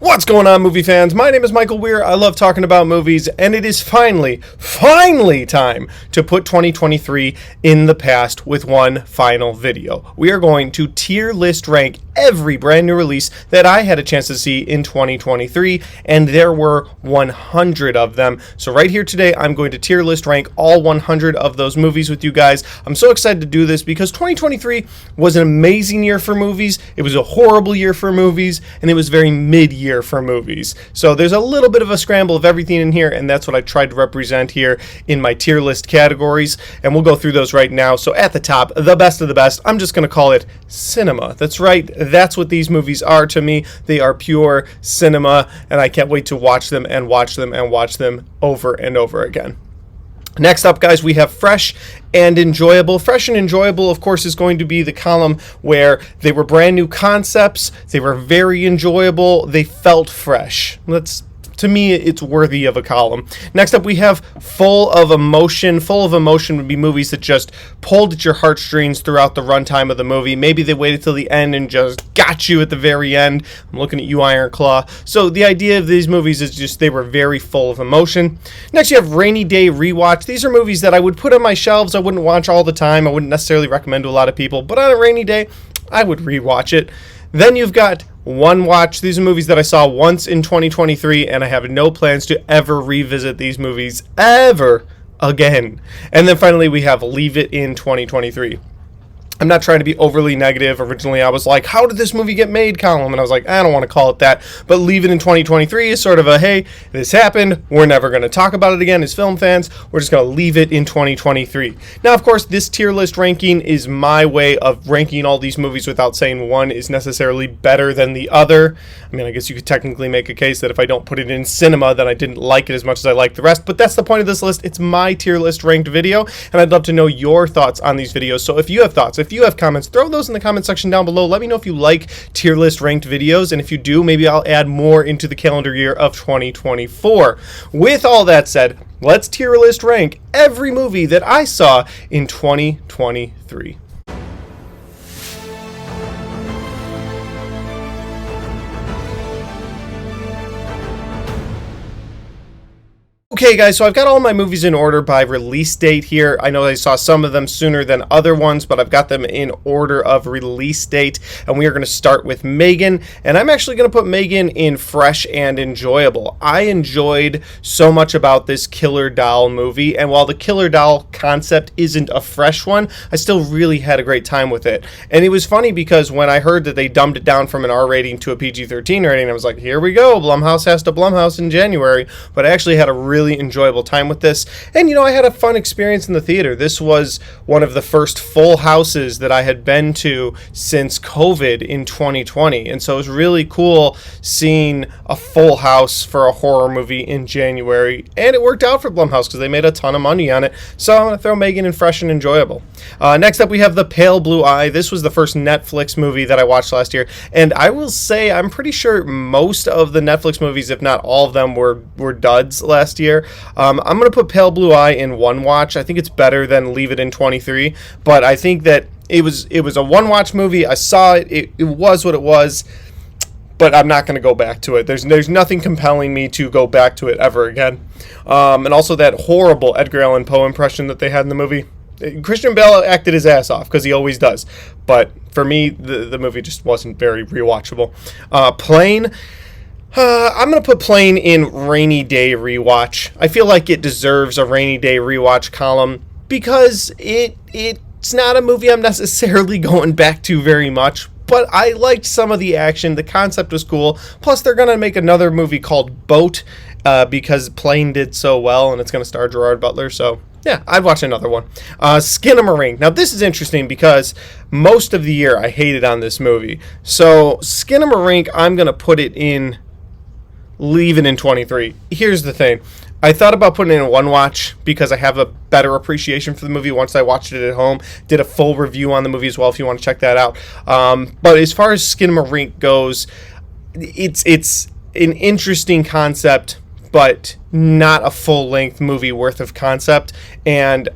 What's going on, movie fans? My name is Michael Weer. I love talking about movies, and it is finally time to put 2023 in the past with one final video. We are going to tier list rank every brand new release that I had a chance to see in 2023, and there were 100 of them. So right here today, I'm going to tier list rank all 100 of those movies with you guys. I'm so excited to do this because 2023 was an amazing year for movies. It was a horrible year for movies, and it was very mid-year for movies. So there's a little bit of a scramble of everything in here, and that's what I tried to represent here in my tier list categories, and we'll go through those right now. So at the top, the best of the best, I'm just going to call it cinema. That's right, that's what these movies are to me. They are pure cinema, and I can't wait to watch them and watch them and watch them over and over again. Next up, guys, we have fresh and enjoyable. Fresh and enjoyable, of course, is going to be the column where they were brand new concepts, they were very enjoyable, they felt fresh. To me, it's worthy of a column. Next up, we have full of emotion. Full of emotion would be movies that just pulled at your heartstrings throughout the runtime of the movie. Maybe they waited till the end and just got you at the very end. I'm looking at you, Iron Claw. So the idea of these movies is just they were very full of emotion. Next, you have Rainy Day Rewatch. These are movies that I would put on my shelves. I wouldn't watch all the time. I wouldn't necessarily recommend to a lot of people. But on a rainy day, I would rewatch it. Then you've got One Watch. These are movies that I saw once in 2023, and I have no plans to ever revisit these movies ever again. And then finally, we have Leave It in 2023. I'm not trying to be overly negative. Originally, I was like, how did this movie get made column? And I was like, I don't want to call it that. But Leave It in 2023 is sort of a, hey, this happened. We're never going to talk about it again as film fans. We're just going to leave it in 2023. Now, of course, this tier list ranking is my way of ranking all these movies without saying one is necessarily better than the other. I mean, I guess you could technically make a case that if I don't put it in cinema, then I didn't like it as much as I liked the rest. But that's the point of this list. It's my tier list ranked video, and I'd love to know your thoughts on these videos. So if you have thoughts, if you have comments, throw those in the comment section down below. Let me know if you like tier list ranked videos, and if you do, maybe I'll add more into the calendar year of 2024. With all that said, let's tier list rank every movie that I saw in 2023. Okay, guys, so I've got all my movies in order by release date here. I know I saw some of them sooner than other ones, but I've got them in order of release date, and we are going to start with Megan, and I'm actually going to put Megan in fresh and enjoyable. I enjoyed so much about this killer doll movie, and while the killer doll concept isn't a fresh one, I still really had a great time with it. And it was funny because when I heard that they dumbed it down from an R rating to a PG-13 rating, I was like, here we go, Blumhouse has to Blumhouse in January. But I actually had a really enjoyable time with this, and I had a fun experience in the theater. This was one of the first full houses that I had been to since COVID in 2020, and so it was really cool seeing a full house for a horror movie in January, and it worked out for Blumhouse because they made a ton of money on it. So I'm going to throw Megan in fresh and enjoyable. Next up, we have The Pale Blue Eye. This was the first Netflix movie that I watched last year, and I will say I'm pretty sure most of the Netflix movies, if not all of them, were duds last year. I'm going to put Pale Blue Eye in one watch. I think it's better than Leave It in 23, but I think that it was a one watch movie. I saw it. It was what it was, but I'm not going to go back to it. There's nothing compelling me to go back to it ever again. And also that horrible Edgar Allan Poe impression that they had in the movie. Christian Bale acted his ass off because he always does, but for me, the movie just wasn't very rewatchable. Plane. I'm going to put Plane in Rainy Day Rewatch. I feel like it deserves a Rainy Day Rewatch column because it's not a movie I'm necessarily going back to very much, but I liked some of the action. The concept was cool. Plus, they're going to make another movie called Boat because Plane did so well, and it's going to star Gerard Butler, so yeah, I'd watch another one. Skinamarink. Now, this is interesting because most of the year I hated on this movie. So, Skinamarink, I'm going to put it in Leave It in 23. Here's the thing. I thought about putting it in one watch because I have a better appreciation for the movie once I watched it at home. Did a full review on the movie as well if you want to check that out. But as far as Skinamarink goes, it's an interesting concept, but not a full-length movie worth of concept. And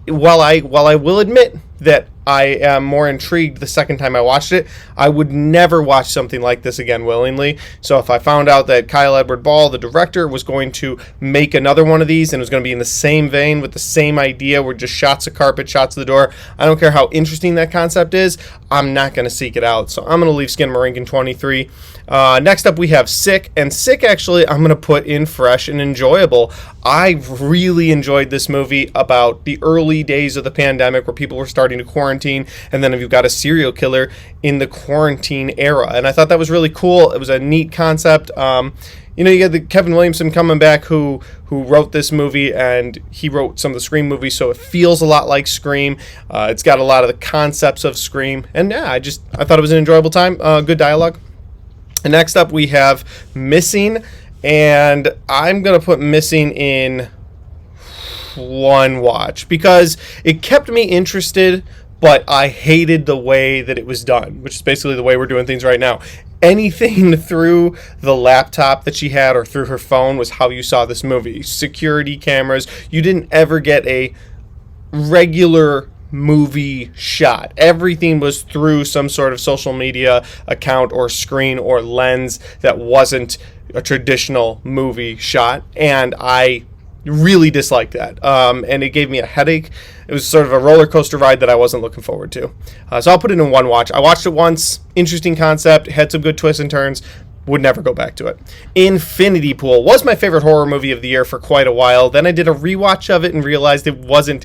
while I will admit that I am more intrigued the second time I watched it. I would never watch something like this again willingly. So if I found out that Kyle Edward Ball, the director, was going to make another one of these and it was going to be in the same vein with the same idea where just shots of carpet, shots of the door, I don't care how interesting that concept is, I'm not going to seek it out. So I'm going to leave Skinamarink in 23. Next up we have Sick, and Sick actually I'm going to put in fresh and enjoyable. I really enjoyed this movie about the early days of the pandemic where people were starting to quarantine, and then you've got a serial killer in the quarantine era, and I thought that was really cool. It was a neat concept. You know, you got the Kevin Williamson coming back who wrote this movie, and he wrote some of the Scream movies, so it feels a lot like Scream. It's got a lot of the concepts of Scream, and yeah, I thought it was an enjoyable time. Good dialogue. And next up we have Missing, and I'm going to put Missing in one watch because it kept me interested, but I hated the way that it was done, which is basically the way we're doing things right now. Anything through the laptop that she had or through her phone was how you saw this movie. Security cameras. You didn't ever get a regular movie shot. Everything was through some sort of social media account or screen or lens that wasn't a traditional movie shot, and I really disliked that. And it gave me a headache. It was sort of a roller coaster ride that I wasn't looking forward to. So I'll put it in one watch. I watched it once. Interesting concept. Had some good twists and turns. Would never go back to it. Infinity Pool was my favorite horror movie of the year for quite a while. Then I did a rewatch of it and realized it wasn't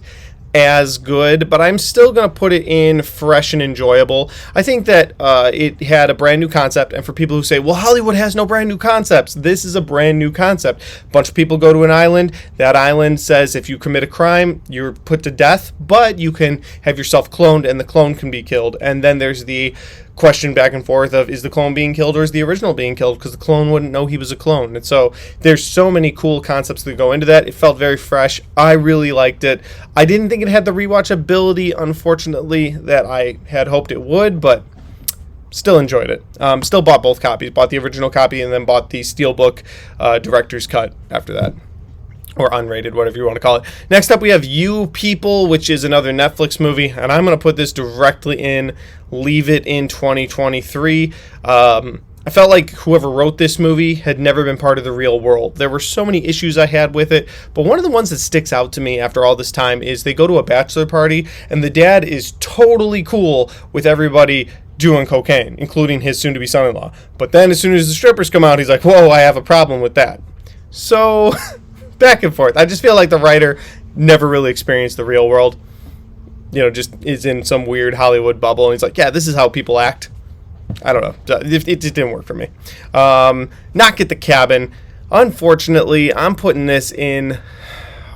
as good, but I'm still going to put it in fresh and enjoyable. I think that it had a brand new concept, and for people who say, well, Hollywood has no brand new concepts, this is a brand new concept. A bunch of people go to an island. That island says if you commit a crime, you're put to death, but you can have yourself cloned, and the clone can be killed. And then there's the question back and forth of, is the clone being killed or is the original being killed, because the clone wouldn't know he was a clone. And so there's so many cool concepts that go into that. It felt very fresh. I really liked it. I didn't think it had the rewatchability, unfortunately, that I had hoped it would, but still enjoyed it. Still bought both copies. Bought the original copy and then bought the Steelbook director's cut after that. Or unrated, whatever you want to call it. Next up, we have You People, which is another Netflix movie, and I'm going to put this directly in Leave It in 2023. I felt like whoever wrote this movie had never been part of the real world. There were so many issues I had with it, but one of the ones that sticks out to me after all this time is they go to a bachelor party, and the dad is totally cool with everybody doing cocaine, including his soon-to-be son-in-law. But then as soon as the strippers come out, he's like, whoa, I have a problem with that. So back and forth. I just feel like the writer never really experienced the real world. You know, just is in some weird Hollywood bubble, and he's like, yeah, this is how people act. I don't know. It just didn't work for me. Knock at the Cabin. Unfortunately, I'm putting this in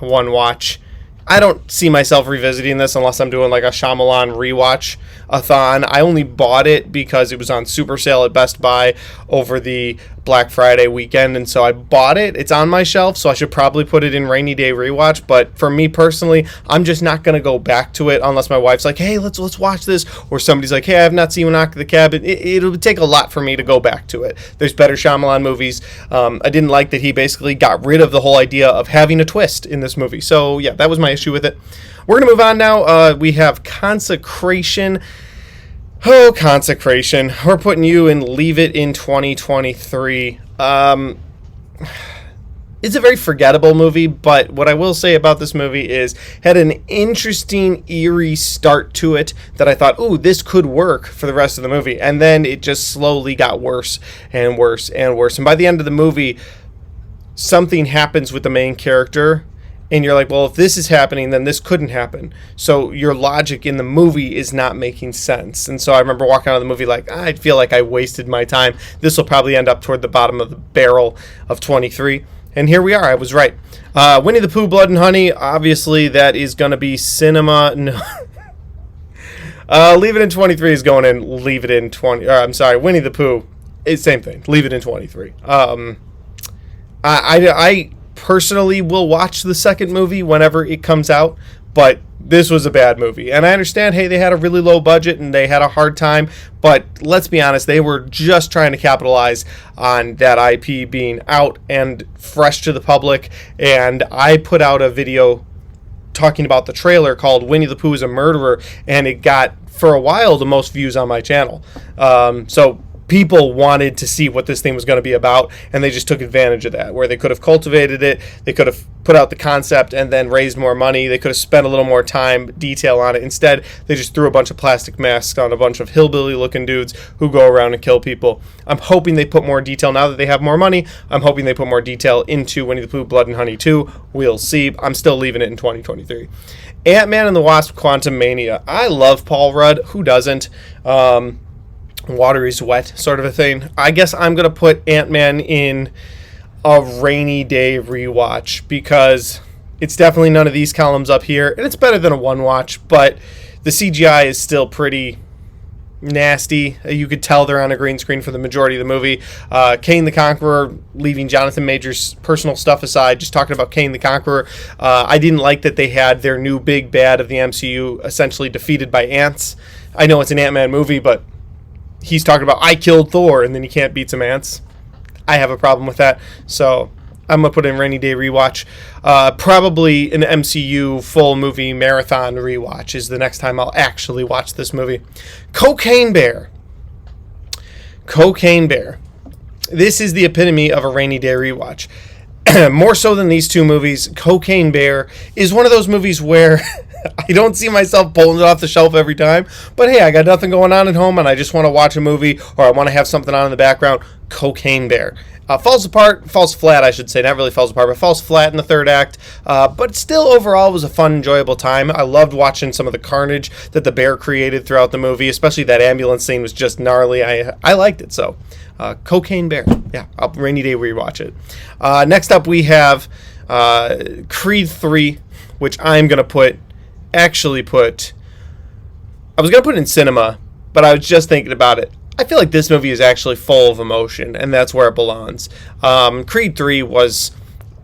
one watch. I don't see myself revisiting this unless I'm doing like a Shyamalan rewatch-a-thon. I only bought it because it was on super sale at Best Buy over the Black Friday weekend, and so I bought it. It's on my shelf, so I should probably put it in rainy day rewatch, but for me personally, I'm just not going to go back to it unless my wife's like, hey, let's watch this, or somebody's like, hey, I have not seen Knock at the Cabin. It'll take a lot for me to go back to it. There's better Shyamalan movies. I didn't like that he basically got rid of the whole idea of having a twist in this movie, so yeah, that was my issue with it. We're going to move on now. We have Consecration. Oh, Consecration. We're putting you in Leave It in 2023. It's a very forgettable movie, but what I will say about this movie is had an interesting, eerie start to it that I thought, ooh, this could work for the rest of the movie. And then it just slowly got worse and worse and worse. And by the end of the movie, something happens with the main character, and you're like, well, if this is happening, then this couldn't happen. So your logic in the movie is not making sense. And so I remember walking out of the movie like, I feel like I wasted my time. This will probably end up toward the bottom of the barrel of 23. And here we are. I was right. Winnie the Pooh, Blood and Honey. Obviously, that is going to be cinema. No. Leave It in 23 is going in. Leave It in 20. I'm sorry. Winnie the Pooh. It's same thing. Leave It in 23. I personally will watch the second movie whenever it comes out, but this was a bad movie. And I understand, hey, they had a really low budget and they had a hard time, but let's be honest, they were just trying to capitalize on that IP being out and fresh to the public. And I put out a video talking about the trailer called Winnie the Pooh is a Murderer, and it got, for a while, the most views on my channel. So people wanted to see what this thing was going to be about, and they just took advantage of that, where they could have cultivated it, they could have put out the concept and then raised more money, they could have spent a little more time, detail on it. Instead, they just threw a bunch of plastic masks on a bunch of hillbilly-looking dudes who go around and kill people. I'm hoping they put more detail, now that they have more money, I'm hoping they put more detail into Winnie the Pooh, Blood and Honey 2. We'll see. I'm still leaving it in 2023. Ant-Man and the Wasp: Quantumania. I love Paul Rudd. Who doesn't? Water is wet sort of a thing. I guess I'm going to put Ant-Man in a rainy day rewatch because it's definitely none of these columns up here, and it's better than a one watch, but the CGI is still pretty nasty. You could tell they're on a green screen for the majority of the movie. Kane the Conqueror, leaving Jonathan Majors' personal stuff aside, just talking about Kane the Conqueror, I didn't like that they had their new big bad of the MCU essentially defeated by ants. I know it's an Ant-Man movie, but he's talking about, I killed Thor, and then you can't beat some ants. I have a problem with that, so I'm going to put in rainy day rewatch. Probably an MCU full movie marathon rewatch is the next time I'll actually watch this movie. Cocaine Bear. Cocaine Bear. This is the epitome of a rainy day rewatch. More so than these two movies, Cocaine Bear is one of those movies where I don't see myself pulling it off the shelf every time, but hey, I got nothing going on at home and I just want to watch a movie, or I want to have something on in the background. Cocaine Bear. Falls flat, I should say. Not really falls apart, but falls flat in the third act. But still, overall, was a fun, enjoyable time. I loved watching some of the carnage that the bear created throughout the movie, especially that ambulance scene was just gnarly. I liked it, so. Cocaine Bear. Yeah, I'll rainy day rewatch it. Next up, we have Creed 3, which I'm going to I was going to put in cinema, but I was just thinking about it. I feel like this movie is actually full of emotion, and that's where it belongs. Creed 3 was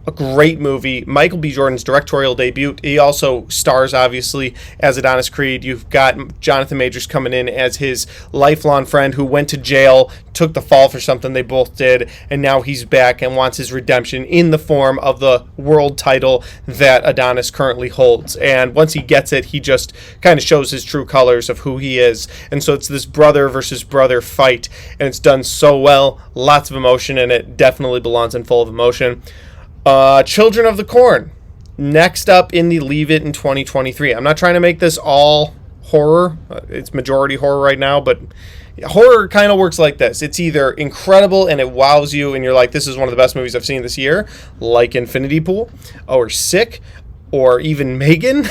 a great movie. Michael B. Jordan's directorial debut. He also stars, obviously, as Adonis Creed. You've got Jonathan Majors coming in as his lifelong friend who went to jail, took the fall for something they both did, and now he's back and wants his redemption in the form of the world title that Adonis currently holds. And once he gets it, he just kind of shows his true colors of who he is. And so it's this brother versus brother fight, and it's done so well. Lots of emotion, and it definitely belongs in full of emotion. Children of the Corn. Next up in the Leave It in 2023. I'm not trying to make this all horror. It's majority horror right now, but horror kind of works like this. It's either incredible and it wows you and you're like, this is one of the best movies I've seen this year, like Infinity Pool, or Sick, or even Megan,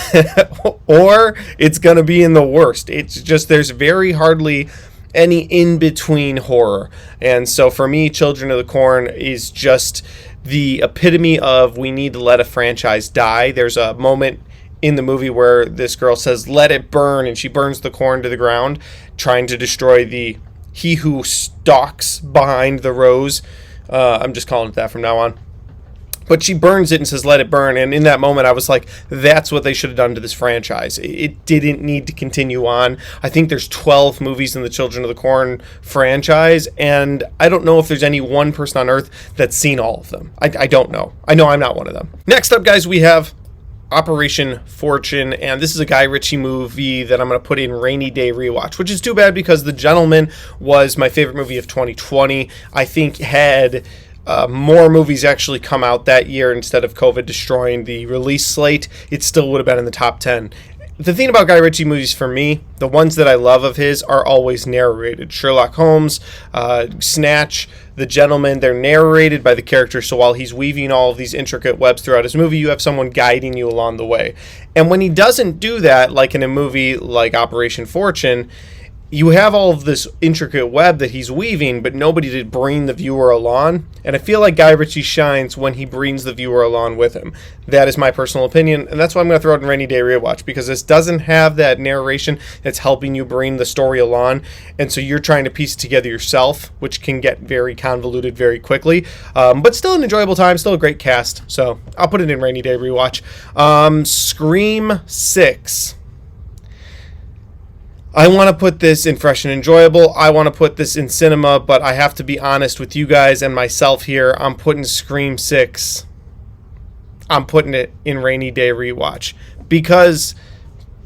or it's going to be in the worst. It's just, there's very hardly any in-between horror. And so for me, Children of the Corn is just the epitome of we need to let a franchise die. There's a moment in the movie where this girl says, let it burn, and she burns the corn to the ground, trying to destroy he who stalks behind the rose. I'm just calling it that from now on. But she burns it and says, let it burn. And in that moment, I was like, that's what they should have done to this franchise. It didn't need to continue on. I think there's 12 movies in the Children of the Corn franchise, and I don't know if there's any one person on Earth that's seen all of them. I don't know. I know I'm not one of them. Next up, guys, we have Operation Fortune, and this is a Guy Ritchie movie that I'm going to put in rainy day rewatch, which is too bad because The Gentleman was my favorite movie of 2020. I think had more movies actually come out that year instead of COVID destroying the release slate, it still would have been in the top 10. The thing about Guy Ritchie movies for me, the ones that I love of his are always narrated. Sherlock Holmes, Snatch, The Gentleman, they're narrated by the character, so while he's weaving all of these intricate webs throughout his movie, you have someone guiding you along the way. And when he doesn't do that, like in a movie like Operation Fortune, you have all of this intricate web that he's weaving, but nobody to bring the viewer along. And I feel like Guy Ritchie shines when he brings the viewer along with him. That is my personal opinion, and that's why I'm going to throw it in Rainy Day Rewatch, because this doesn't have that narration that's helping you bring the story along, and so you're trying to piece it together yourself, which can get very convoluted very quickly. But still an enjoyable time, still a great cast, so I'll put it in Rainy Day Rewatch. Scream 6. I want to put this in Fresh and Enjoyable. I want to put this in cinema, but I have to be honest with you guys and myself here. I'm putting Scream 6. I'm putting it in Rainy Day Rewatch because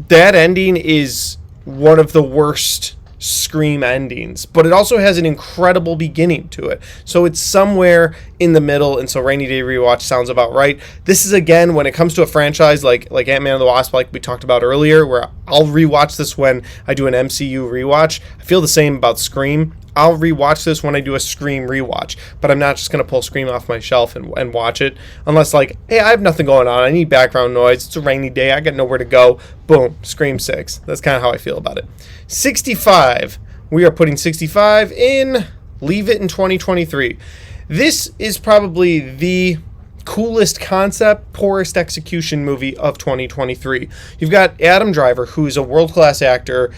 that ending is one of the worst Scream endings, but it also has an incredible beginning to it. So it's somewhere in the middle, and so Rainy Day Rewatch sounds about right. This is, again, when it comes to a franchise like Ant-Man and the Wasp, like we talked about earlier, where I'll rewatch this when I do an MCU rewatch. I feel the same about Scream. I'll rewatch this when I do a Scream rewatch, but I'm not just going to pull Scream off my shelf and watch it unless, like, hey, I have nothing going on. I need background noise. It's a rainy day. I got nowhere to go. Boom, Scream 6. That's kind of how I feel about it. 65. We are putting 65 in Leave It in 2023. This is probably the coolest concept, poorest execution movie of 2023. You've got Adam Driver, who's a world-class actor,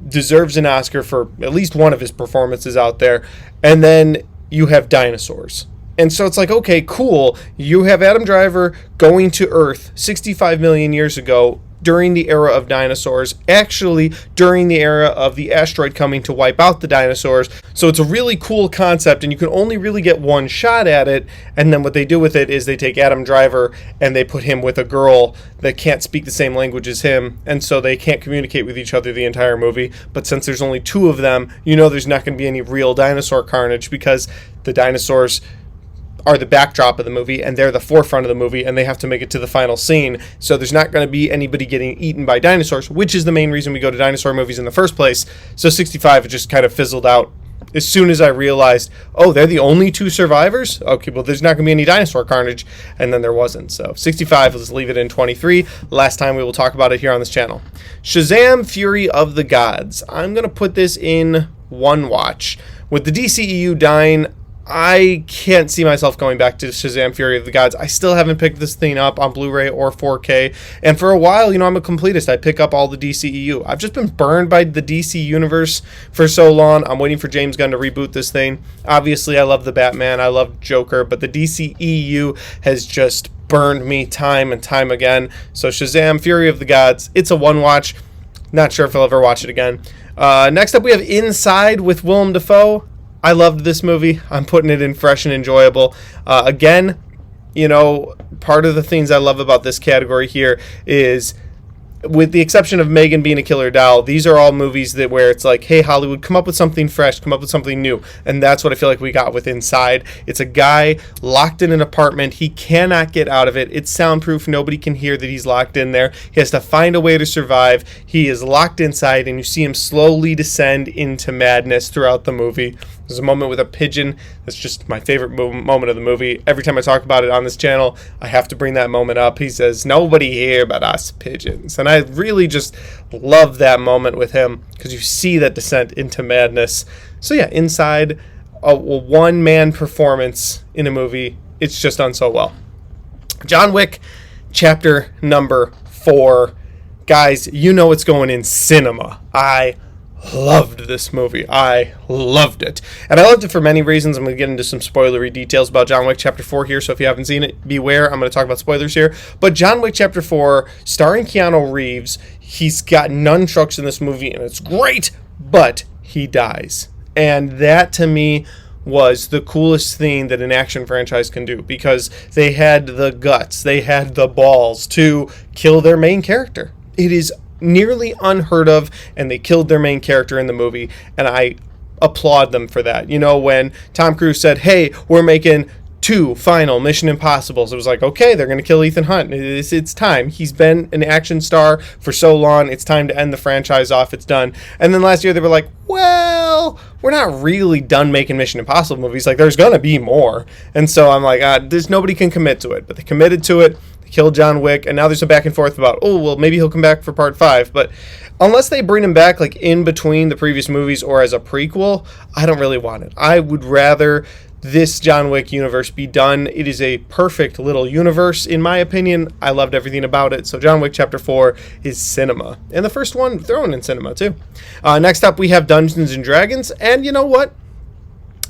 deserves an Oscar for at least one of his performances out there, and then you have dinosaurs. And so it's like, okay, cool. You have Adam Driver going to Earth 65 million years ago during the era of dinosaurs, actually during the era of the asteroid coming to wipe out the dinosaurs. So it's a really cool concept, and you can only really get one shot at it. And then what they do with it is they take Adam Driver and they put him with a girl that can't speak the same language as him, and so they can't communicate with each other the entire movie. But since there's only two of them, you know there's not going to be any real dinosaur carnage, because the dinosaurs are the backdrop of the movie and they're the forefront of the movie, and they have to make it to the final scene. So there's not going to be anybody getting eaten by dinosaurs, which is the main reason we go to dinosaur movies in the first place. So 65 just kind of fizzled out as soon as I realized, oh, they're the only two survivors? Okay, well, there's not going to be any dinosaur carnage. And then there wasn't. So 65, let's leave it in 23. Last time we will talk about it here on this channel. Shazam! Fury of the Gods. I'm going to put this in one watch. With the DCEU dying, I can't see myself going back to Shazam! Fury of the Gods. I still haven't picked this thing up on Blu-ray or 4K. And for a while, I'm a completist. I pick up all the DCEU. I've just been burned by the DC universe for so long. I'm waiting for James Gunn to reboot this thing. Obviously, I love the Batman. I love Joker. But the DCEU has just burned me time and time again. So Shazam! Fury of the Gods. It's a one-watch. Not sure if I'll ever watch it again. Next up, we have Inside with Willem Dafoe. I loved this movie. I'm putting it in fresh and enjoyable. Again, part of the things I love about this category here is, with the exception of Megan being a killer doll, these are all movies where it's like, hey, Hollywood, come up with something fresh, come up with something new. And that's what I feel like we got with Inside. It's a guy locked in an apartment. He cannot get out of it. It's soundproof. Nobody can hear that he's locked in there. He has to find a way to survive. He is locked inside, and you see him slowly descend into madness throughout the movie. There's a moment with a pigeon that's just my favorite moment of the movie. Every time I talk about it on this channel, I have to bring that moment up. He says, "Nobody here but us pigeons." And I really just love that moment with him, because you see that descent into madness. So yeah, Inside, a one-man performance in a movie. It's just done so well. John Wick, chapter number 4. Guys, it's going in cinema. I loved this movie. I loved it. And I loved it for many reasons. I'm going to get into some spoilery details about John Wick Chapter 4 here, so if you haven't seen it, beware. I'm going to talk about spoilers here. But John Wick Chapter 4, starring Keanu Reeves, he's got nunchucks in this movie, and it's great, but he dies. And that, to me, was the coolest thing that an action franchise can do, because they had the guts, they had the balls to kill their main character. It is nearly unheard of, and they killed their main character in the movie, and I applaud them for that. When Tom Cruise said, hey, we're making 2 final Mission Impossibles, it was like, okay, they're going to kill Ethan Hunt. It's time. He's been an action star for so long. It's time to end the franchise off. It's done. And then last year they were like, well, we're not really done making Mission Impossible movies. Like, there's going to be more. And so I'm like, there's nobody can commit to it. But they committed to it. Killed John Wick, and now there's a back and forth about, oh, well, maybe he'll come back for part 5, but unless they bring him back like in between the previous movies or as a prequel, I don't really want it. I would rather this John Wick universe be done. It is a perfect little universe, in my opinion. I loved everything about it. So John Wick Chapter 4 is cinema, and the first one thrown in cinema too. Next up, we have Dungeons and Dragons, and you know what?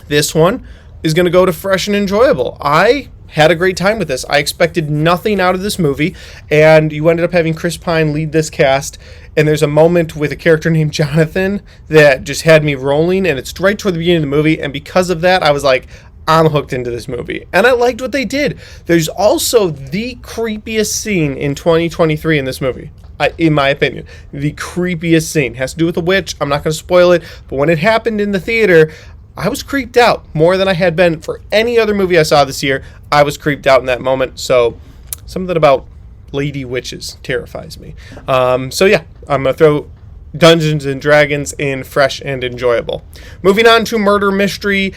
This one is going to go to fresh and enjoyable. I had a great time with this. I expected nothing out of this movie, and you ended up having Chris Pine lead this cast, and there's a moment with a character named Jonathan that just had me rolling, and it's right toward the beginning of the movie, and because of that, I was like, I'm hooked into this movie, and I liked what they did. There's also the creepiest scene in 2023 in this movie, in my opinion. The creepiest scene has to do with a witch. I'm not going to spoil it, but when it happened in the theater, I was creeped out more than I had been for any other movie I saw this year. I was creeped out in that moment, so something about lady witches terrifies me. So yeah, I'm going to throw Dungeons and Dragons in fresh and enjoyable. Moving on to murder mystery.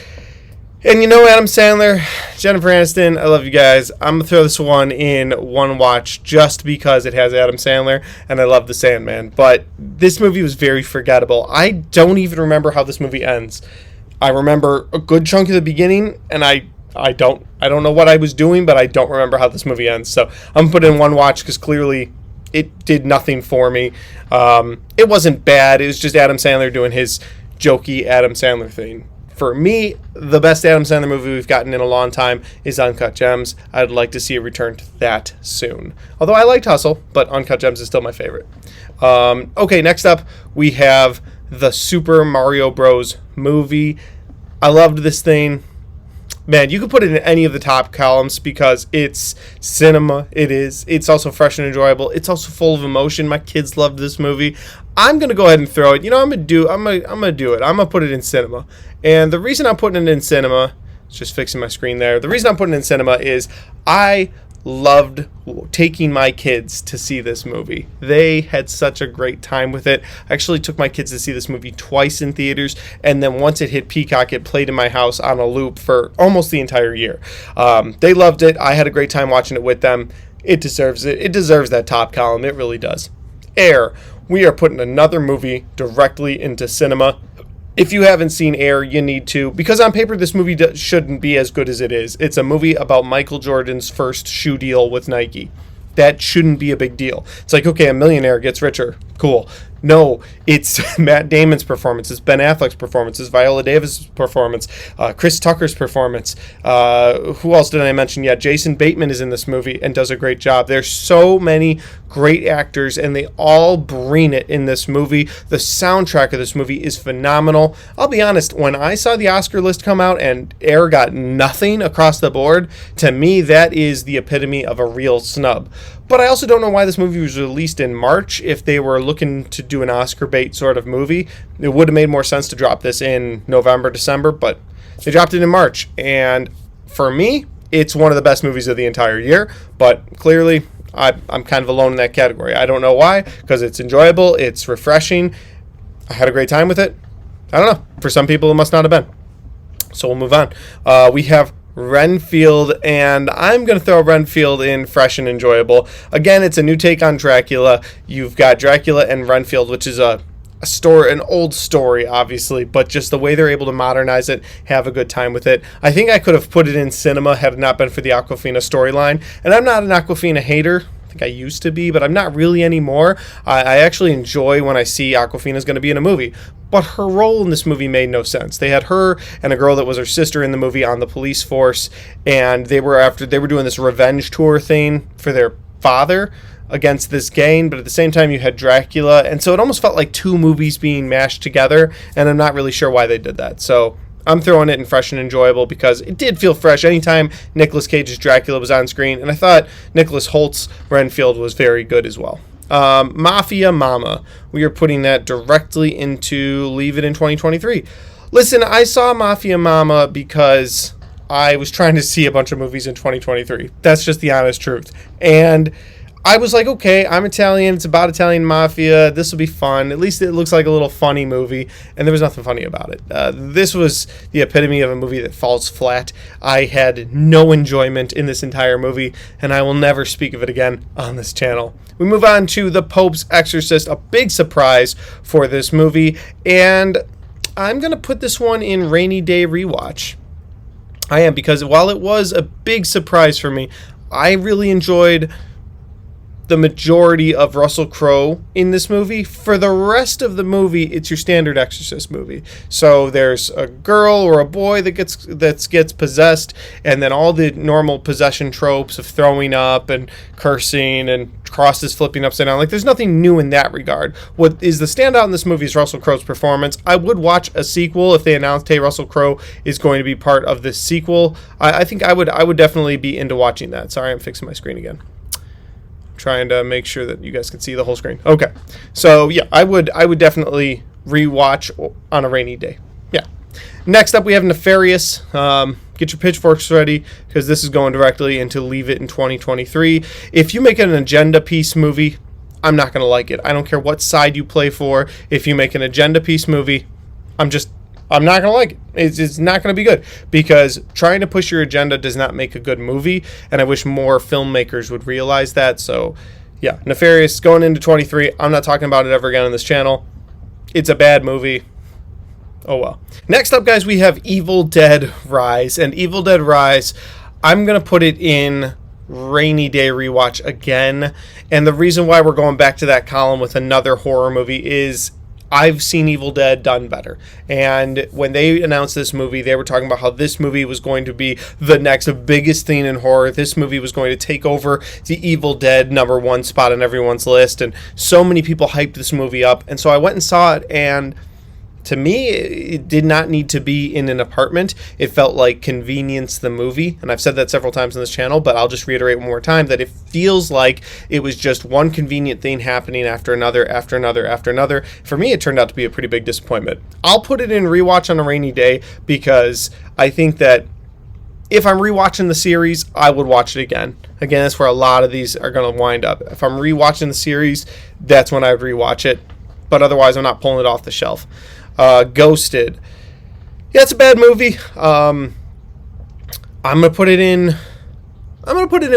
And you know, Adam Sandler, Jennifer Aniston, I love you guys. I'm going to throw this one in one watch just because it has Adam Sandler, and I love The Sandman. But this movie was very forgettable. I don't even remember how this movie ends. I remember a good chunk of the beginning, and I don't know what I was doing, but I don't remember how this movie ends. So I'm going to put it in one watch because clearly it did nothing for me. It wasn't bad. It was just Adam Sandler doing his jokey Adam Sandler thing. For me, the best Adam Sandler movie we've gotten in a long time is Uncut Gems. I'd like to see a return to that soon. Although I liked Hustle, but Uncut Gems is still my favorite. Okay, next up, we have the Super Mario Bros. Movie. I loved this thing. Man, you could put it in any of the top columns because it's cinema. It is. It's also fresh and enjoyable. It's also full of emotion. My kids loved this movie. I'm gonna go ahead and throw it. You know, I'm gonna do it. I'm gonna put it in cinema. And the reason I'm putting it in cinema, just fixing my screen there. The reason I'm putting it in cinema is I loved taking my kids to see this movie. They had such a great time with it. I actually took my kids to see this movie twice in theaters, and then once it hit Peacock, it played in my house on a loop for almost the entire year. They loved it. I had a great time watching it with them. It deserves it. It deserves that top column. It really does. Air. We are putting another movie directly into cinema. If you haven't seen Air, you need to, because on paper this movie shouldn't be as good as it is. It's a movie about Michael Jordan's first shoe deal with Nike. That shouldn't be a big deal. It's like, okay, a millionaire gets richer. Cool. No, it's Matt Damon's performance. It's Ben Affleck's performance. It's Viola Davis's performance. Chris Tucker's performance. Who else did I mention yet? Jason Bateman is in this movie and does a great job. There's so many great actors, and they all bring it in this movie. The soundtrack of this movie is phenomenal. I'll be honest, when I saw the Oscar list come out and Air got nothing across the board, to me, that is the epitome of a real snub. But I also don't know why this movie was released in March. If they were looking to do an Oscar bait sort of movie, it would have made more sense to drop this in November, December, but they dropped it in March. And for me, it's one of the best movies of the entire year, but clearly I'm kind of alone in that category. I don't know why, because it's enjoyable, it's refreshing, I had a great time with it. I don't know. For some people, it must not have been. So we'll move on. We have Renfield, and I'm going to throw Renfield in fresh and enjoyable. Again, it's a new take on Dracula. You've got Dracula and Renfield, which is an old story, obviously, but just the way they're able to modernize it, have a good time with it. I think I could have put it in cinema had it not been for the Awkwafina storyline, and I'm not an Awkwafina hater. I think I used to be, but I'm not really anymore. I actually enjoy when I see Awkwafina's going to be in a movie, but her role in this movie made no sense. They had her and a girl that was her sister in the movie on the police force, and they were doing this revenge tour thing for their father against this gang, but at the same time you had Dracula, and so it almost felt like two movies being mashed together, and I'm not really sure why they did that. So I'm throwing it in fresh and enjoyable because it did feel fresh anytime Nicolas Cage's Dracula was on screen, and I thought Nicholas Holt's Renfield was very good as well. Mafia Mama. We are putting that directly into Leave It in 2023. Listen, I saw Mafia Mama because I was trying to see a bunch of movies in 2023. That's just the honest truth. And I was like, okay, I'm Italian. It's about Italian mafia. This will be fun. At least it looks like a little funny movie. And there was nothing funny about it. This was the epitome of a movie that falls flat. I had no enjoyment in this entire movie, and I will never speak of it again on this channel. We move on to The Pope's Exorcist, a big surprise for this movie. And I'm going to put this one in rainy day rewatch. I am, because while it was a big surprise for me, I really enjoyed the majority of Russell Crowe in this movie. For the rest of the movie, it's your standard Exorcist movie. So there's a girl or a boy that gets possessed, and then all the normal possession tropes of throwing up and cursing and crosses flipping upside down. Like, there's nothing new in that regard. What is the standout in this movie is Russell Crowe's performance. I would watch a sequel if they announced, hey, Russell Crowe is going to be part of this sequel. I think I would definitely be into watching that. Sorry, I'm fixing my screen again. Trying to make sure that you guys can see the whole screen. Okay. So, yeah, I would definitely rewatch on a rainy day. Yeah. Next up, we have Nefarious. Get your pitchforks ready, because this is going directly into Leave It in 2023. If you make an agenda piece movie, I'm not going to like it. I don't care what side you play for. If you make an agenda piece movie, I'm not going to like it. It's not going to be good, because trying to push your agenda does not make a good movie, and I wish more filmmakers would realize that. So, yeah, Nefarious going into 23. I'm not talking about it ever again on this channel. It's a bad movie. Oh well. Next up, guys, we have Evil Dead Rise. And Evil Dead Rise, I'm going to put it in rainy day rewatch again. And the reason why we're going back to that column with another horror movie is I've seen Evil Dead done better. And when they announced this movie, they were talking about how this movie was going to be the next biggest thing in horror. This movie was going to take over the Evil Dead #1 spot on everyone's list. And so many people hyped this movie up. And so I went and saw it, and to me, it did not need to be in an apartment. It felt like Convenience the movie, and I've said that several times on this channel, but I'll just reiterate one more time that it feels like it was just one convenient thing happening after another, after another, after another. For me, it turned out to be a pretty big disappointment. I'll put it in rewatch on a rainy day, because I think that if I'm rewatching the series, I would watch it again. Again, that's where a lot of these are going to wind up. If I'm rewatching the series, that's when I would rewatch it, but otherwise I'm not pulling it off the shelf. Ghosted. Yeah, it's a bad movie. I'm gonna put it in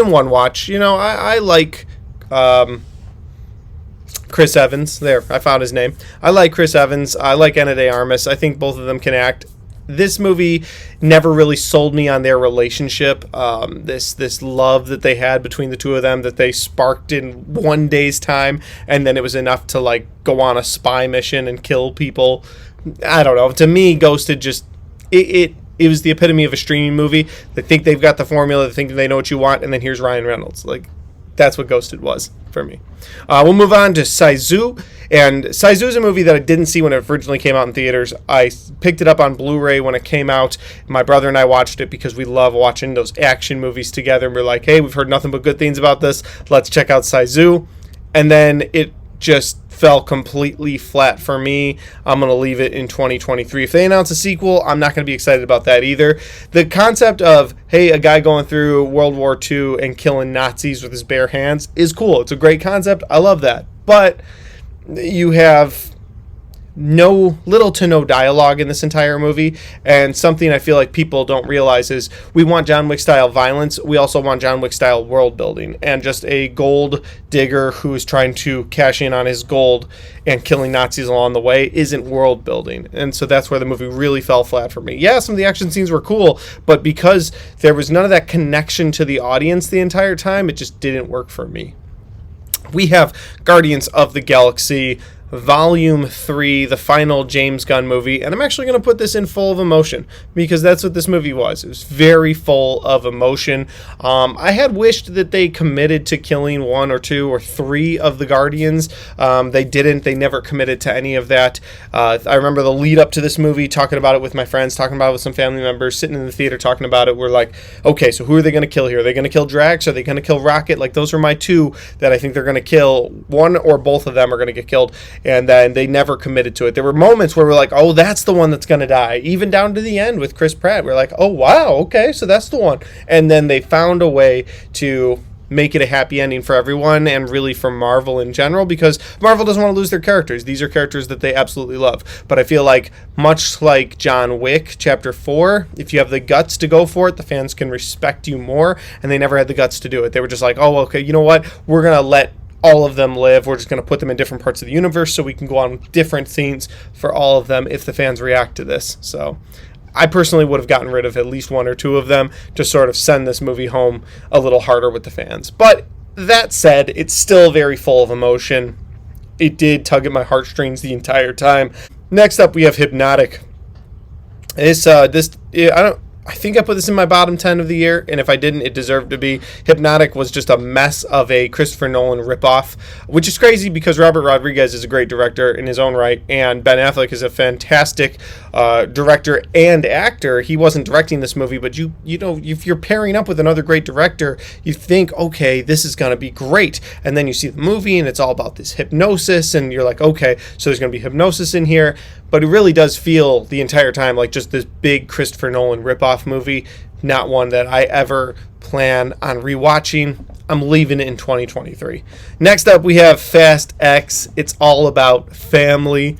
one watch. You know, I like Chris Evans. There, I found his name. I like Chris Evans. I like Ana de Armas. I think both of them can act. This movie never really sold me on their relationship. This love that they had between the two of them, that they sparked in one day's time, and then it was enough to like go on a spy mission and kill people. I don't know. To me, Ghosted just it was the epitome of a streaming movie. They think they've got the formula. They think they know what you want, and then here's Ryan Reynolds. Like, that's what Ghosted was for me. We'll move on to Sisu. And Sisu is a movie that I didn't see when it originally came out in theaters. I picked it up on Blu-ray when it came out. My brother and I watched it because we love watching those action movies together. And we're like, hey, we've heard nothing but good things about this. Let's check out Sisu. And then it just fell completely flat for me. I'm going to leave it in 2023. If they announce a sequel, I'm not going to be excited about that either. The concept of, hey, a guy going through World War II and killing Nazis with his bare hands is cool. It's a great concept. I love that. But you have little to no dialogue in this entire movie, and something I feel like people don't realize is we want John Wick style violence. We also want John Wick style world building, and just a gold digger who is trying to cash in on his gold and killing Nazis along the way isn't world building. And so that's where the movie really fell flat for me. Yeah, some of the action scenes were cool, but because there was none of that connection to the audience the entire time, it just didn't work for me. We have Guardians of the Galaxy Volume 3, the final James Gunn movie, and I'm actually going to put this in full of emotion, because that's what this movie was. It was very full of emotion. I had wished that they committed to killing 1 or 2 or 3 of the Guardians. They didn't. They never committed to any of that. I remember the lead up to this movie, talking about it with my friends, talking about it with some family members, sitting in the theater talking about it. We're like, okay, so who are they going to kill here? Are they going to kill Drax? Are they going to kill Rocket? Like, those are my 2 that I think they're going to kill. 1 or both of them are going to get killed. And then they never committed to it. There were moments where we're like, oh, that's the one that's going to die. Even down to the end with Chris Pratt. We're like, oh, wow, okay, so that's the one. And then they found a way to make it a happy ending for everyone, and really for Marvel in general, because Marvel doesn't want to lose their characters. These are characters that they absolutely love. But I feel like, much like John Wick Chapter 4, if you have the guts to go for it, the fans can respect you more, and they never had the guts to do it. They were just like, oh, okay, you know what? We're going to let all of them live. We're just going to put them in different parts of the universe so we can go on with different scenes for all of them if the fans react to this. So I personally would have gotten rid of at least 1 or 2 of them to sort of send this movie home a little harder with the fans. But that said, it's still very full of emotion. It did tug at my heartstrings the entire time. Next up, we have Hypnotic. I think I put this in my bottom 10 of the year, and if I didn't, it deserved to be. Hypnotic was just a mess of a Christopher Nolan ripoff, which is crazy because Robert Rodriguez is a great director in his own right, and Ben Affleck is a fantastic director and actor. He wasn't directing this movie, but you know, if you're pairing up with another great director, you think, okay, this is going to be great, and then you see the movie, and it's all about this hypnosis, and you're like, okay, so there's going to be hypnosis in here, but it really does feel the entire time like just this big Christopher Nolan ripoff movie, not one that I ever plan on rewatching. I'm leaving it in 2023. Next up, we have Fast X. It's all about family.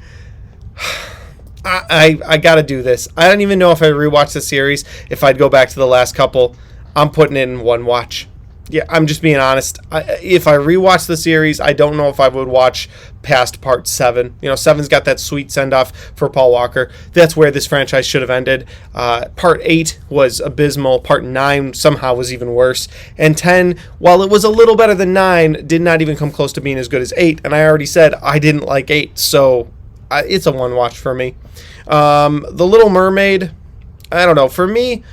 I gotta do this. I don't even know if I rewatch the series, if I'd go back to the last couple. I'm putting it in one watch. Yeah, I'm just being honest. If I rewatch the series, I don't know if I would watch past part 7. You know, 7's got that sweet send-off for Paul Walker. That's where this franchise should have ended. Part 8 was abysmal. Part 9 somehow was even worse. And 10, while it was a little better than 9, did not even come close to being as good as 8. And I already said I didn't like 8, so it's a one watch for me. The Little Mermaid, I don't know. For me,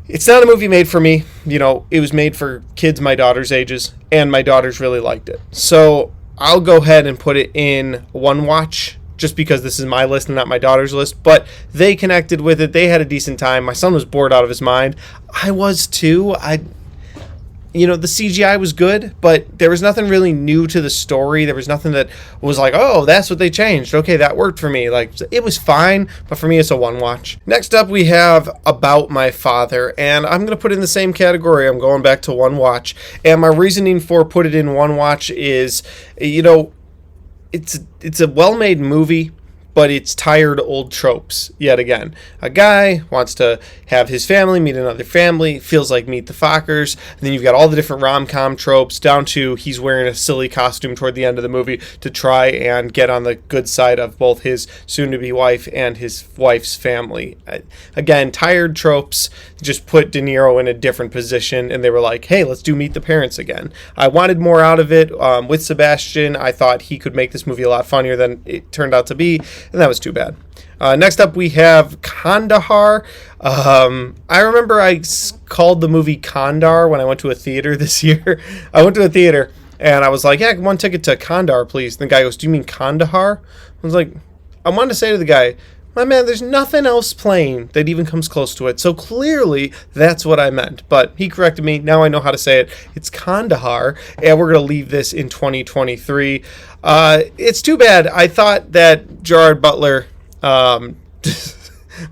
it's not a movie made for me. You know, it was made for kids my daughter's ages, and my daughters really liked it. So I'll go ahead and put it in one watch, just because this is my list and not my daughter's list. But they connected with it. They had a decent time. My son was bored out of his mind. I was too. You know, the CGI was good, but there was nothing really new to the story. There was nothing that was like, oh, that's what they changed. Okay, that worked for me. Like, it was fine, but for me, it's a one watch. Next up, we have About My Father, and I'm going to put it in the same category. I'm going back to one watch, and my reasoning for put it in one watch is, you know, it's a well-made movie, but it's tired old tropes yet again. A guy wants to have his family meet another family, feels like Meet the Fockers, and then you've got all the different rom-com tropes, down to he's wearing a silly costume toward the end of the movie to try and get on the good side of both his soon-to-be wife and his wife's family. Again, tired tropes, just put De Niro in a different position, and they were like, hey, let's do Meet the Parents again. I wanted more out of it. With Sebastian, I thought he could make this movie a lot funnier than it turned out to be, and that was too bad. Next up, we have Kandahar. I remember I called the movie Kandar when I went to a theater this year. I went to a theater, and I was like, yeah, one ticket to Kandar, please. And the guy goes, do you mean Kandahar? I was like, I wanted to say to the guy, my man, there's nothing else playing that even comes close to it. So clearly, that's what I meant. But he corrected me. Now I know how to say it. It's Kandahar, and we're going to leave this in 2023. It's too bad. I thought that Gerard Butler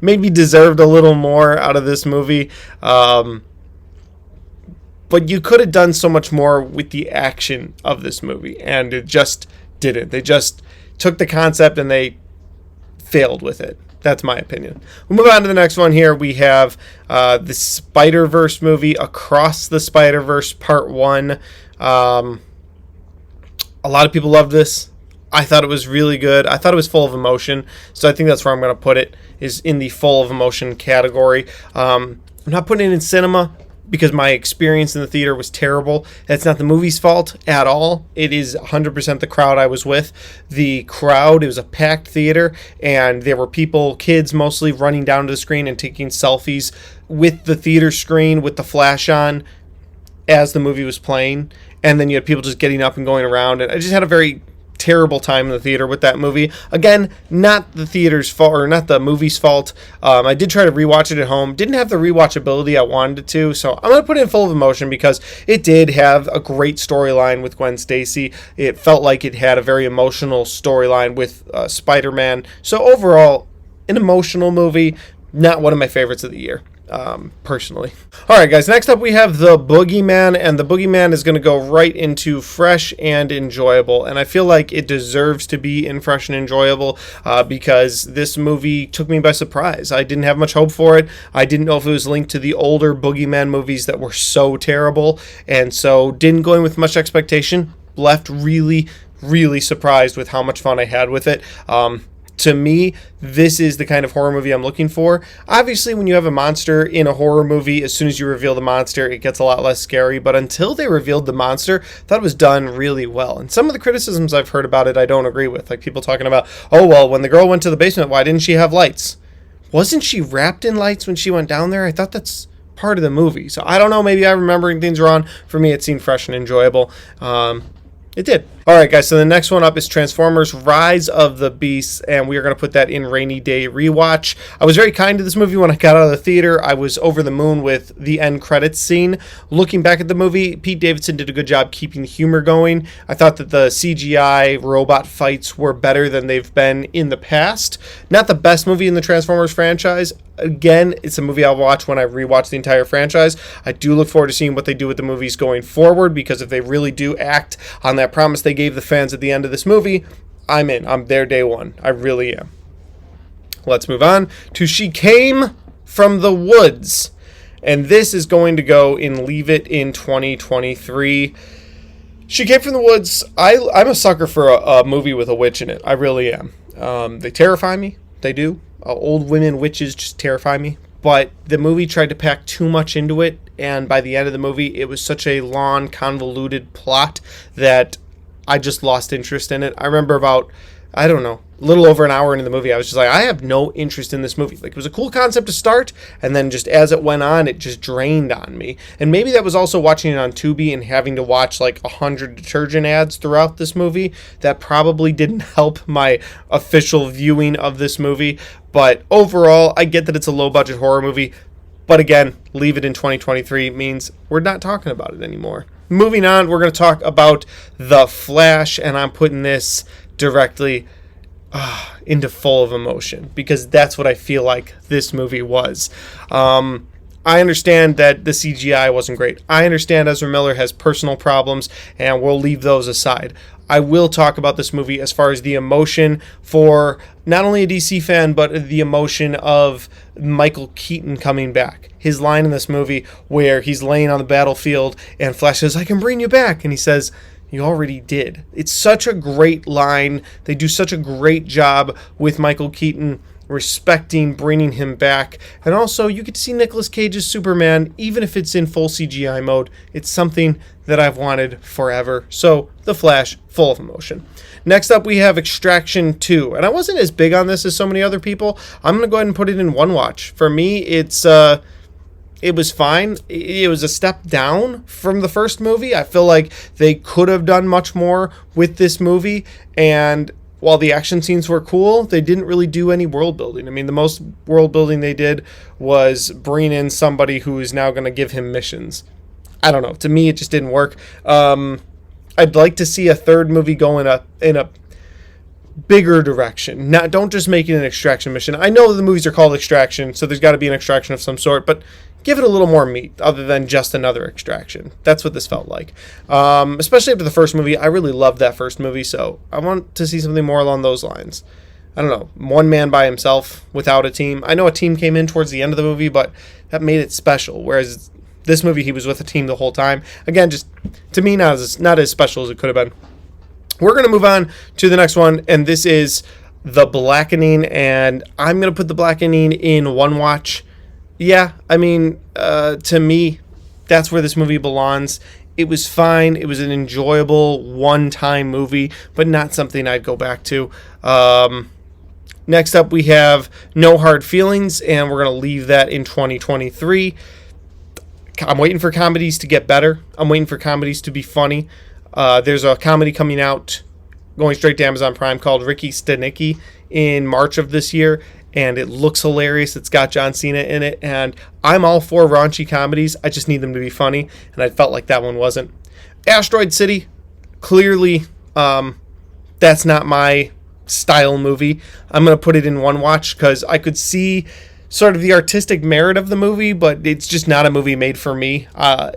maybe deserved a little more out of this movie. But you could have done so much more with the action of this movie, and it just didn't. They just took the concept and they failed with it. That's my opinion. We'll move on to the next one here. We have the SpiderVerse movie, Across the SpiderVerse Part 1. A lot of people love this. I thought it was really good. I thought it was full of emotion. So I think that's where I'm going to put it, is in the full of emotion category. I'm not putting it in cinema because my experience in the theater was terrible. That's not the movie's fault at all. It is 100% the crowd I was with. The crowd, it was a packed theater, and there were people, kids mostly, running down to the screen and taking selfies with the theater screen with the flash on as the movie was playing. And then you had people just getting up and going around. And I just had a very terrible time in the theater with that movie. Again, not the theater's fault, or not the movie's fault. I did try to rewatch it at home. Didn't have the rewatchability I wanted it to, so I'm going to put it in full of emotion because it did have a great storyline with Gwen Stacy. It felt like it had a very emotional storyline with Spider-Man. So overall, an emotional movie. Not one of my favorites of the year. Personally. Alright guys, next up we have The Boogeyman, and The Boogeyman is going to go right into fresh and enjoyable, and I feel like it deserves to be in fresh and enjoyable because this movie took me by surprise. I didn't have much hope for it. I didn't know if it was linked to the older Boogeyman movies that were so terrible, and so didn't go in with much expectation. Left really surprised with how much fun I had with it. To me, this is the kind of horror movie I'm looking for. Obviously, when you have a monster in a horror movie, as soon as you reveal the monster, it gets a lot less scary. But until they revealed the monster, I thought it was done really well. And some of the criticisms I've heard about it, I don't agree with. Like people talking about, oh, well, when the girl went to the basement, why didn't she have lights? wasn't she wrapped in lights when she went down there? I thought that's part of the movie. So I don't know, maybe I'm remembering things wrong. For me, it seemed fresh and enjoyable. It did. All right, guys, so the next one up is Transformers Rise of the Beasts, and we are going to put that in Rainy Day Rewatch. I was very kind to this movie when I got out of the theater. I was over the moon with the end credits scene. Looking back at the movie, Pete Davidson did a good job keeping the humor going. I thought that the CGI robot fights were better than they've been in the past. Not the best movie in the Transformers franchise. Again, it's a movie I'll watch when I rewatch the entire franchise. I do look forward to seeing what they do with the movies going forward, because if they really do act on that promise they gave the fans at the end of this movie, I'm in. I'm there day one. I really am. Let's move on to She Came from the Woods. And this is going to go in Leave It in 2023. She Came from the Woods. I'm a sucker for a movie with a witch in it. I really am. They terrify me. They do. Old women witches just terrify me. But the movie tried to pack too much into it, and by the end of the movie, it was such a long, convoluted plot that I just lost interest in it. I remember about, I don't know, a little over an hour into the movie, I was just like, I have no interest in this movie. Like, it was a cool concept to start, and then just as it went on, it just drained on me. And maybe that was also watching it on Tubi and having to watch like 100 detergent ads throughout this movie. That probably didn't help my official viewing of this movie. But overall, I get that it's a low-budget horror movie. But again, Leave It in 2023 means we're not talking about it anymore. Moving on, we're going to talk about The Flash, and I'm putting this directly into full of emotion, because that's what I feel like this movie was. I understand that the CGI wasn't great. I understand Ezra Miller has personal problems, and we'll leave those aside. I will talk about this movie as far as the emotion for not only a DC fan, but the emotion of Michael Keaton coming back. His line in this movie where he's laying on the battlefield and Flash says, "I can bring you back." And he says, "You already did." It's such a great line. They do such a great job with Michael Keaton respecting bringing him back. And also, you get to see Nicolas Cage's Superman, even if it's in full CGI mode. It's something that I've wanted forever. So, The Flash, full of emotion. Next up, we have Extraction 2. And I wasn't as big on this as so many other people. I'm going to go ahead and put it in one watch. For me, it was fine. It was a step down from the first movie. I feel like they could have done much more with this movie. And while the action scenes were cool, they didn't really do any world building. I mean, the most world building they did was bring in somebody who is now going to give him missions. I don't know. To me, it just didn't work. I'd like to see a third movie go in a bigger direction. Don't just make it an extraction mission. I know the movies are called Extraction, so there's got to be an extraction of some sort, but give it a little more meat other than just another extraction. That's what this felt like. Especially after the first movie. I really loved that first movie, so I want to see something more along those lines. I don't know, one man by himself without a team. I know a team came in towards the end of the movie, but that made it special, whereas this movie he was with a team the whole time. Again, just to me, not as special as it could have been. We're going to move on to the next one, and this is The Blackening, and I'm going to put The Blackening in one watch. Yeah, I mean, to me, that's where this movie belongs. It was fine. It was an enjoyable one-time movie, but not something I'd go back to. Next up, we have No Hard Feelings, and we're going to leave that in 2023. I'm waiting for comedies to get better. I'm waiting for comedies to be funny. There's a comedy coming out, going straight to Amazon Prime, called Ricky Stenicki in March of this year, and it looks hilarious. It's got John Cena in it, and I'm all for raunchy comedies. I just need them to be funny, and I felt like that one wasn't. Asteroid City, clearly, that's not my style movie. I'm going to put it in one watch because I could see sort of the artistic merit of the movie, but it's just not a movie made for me.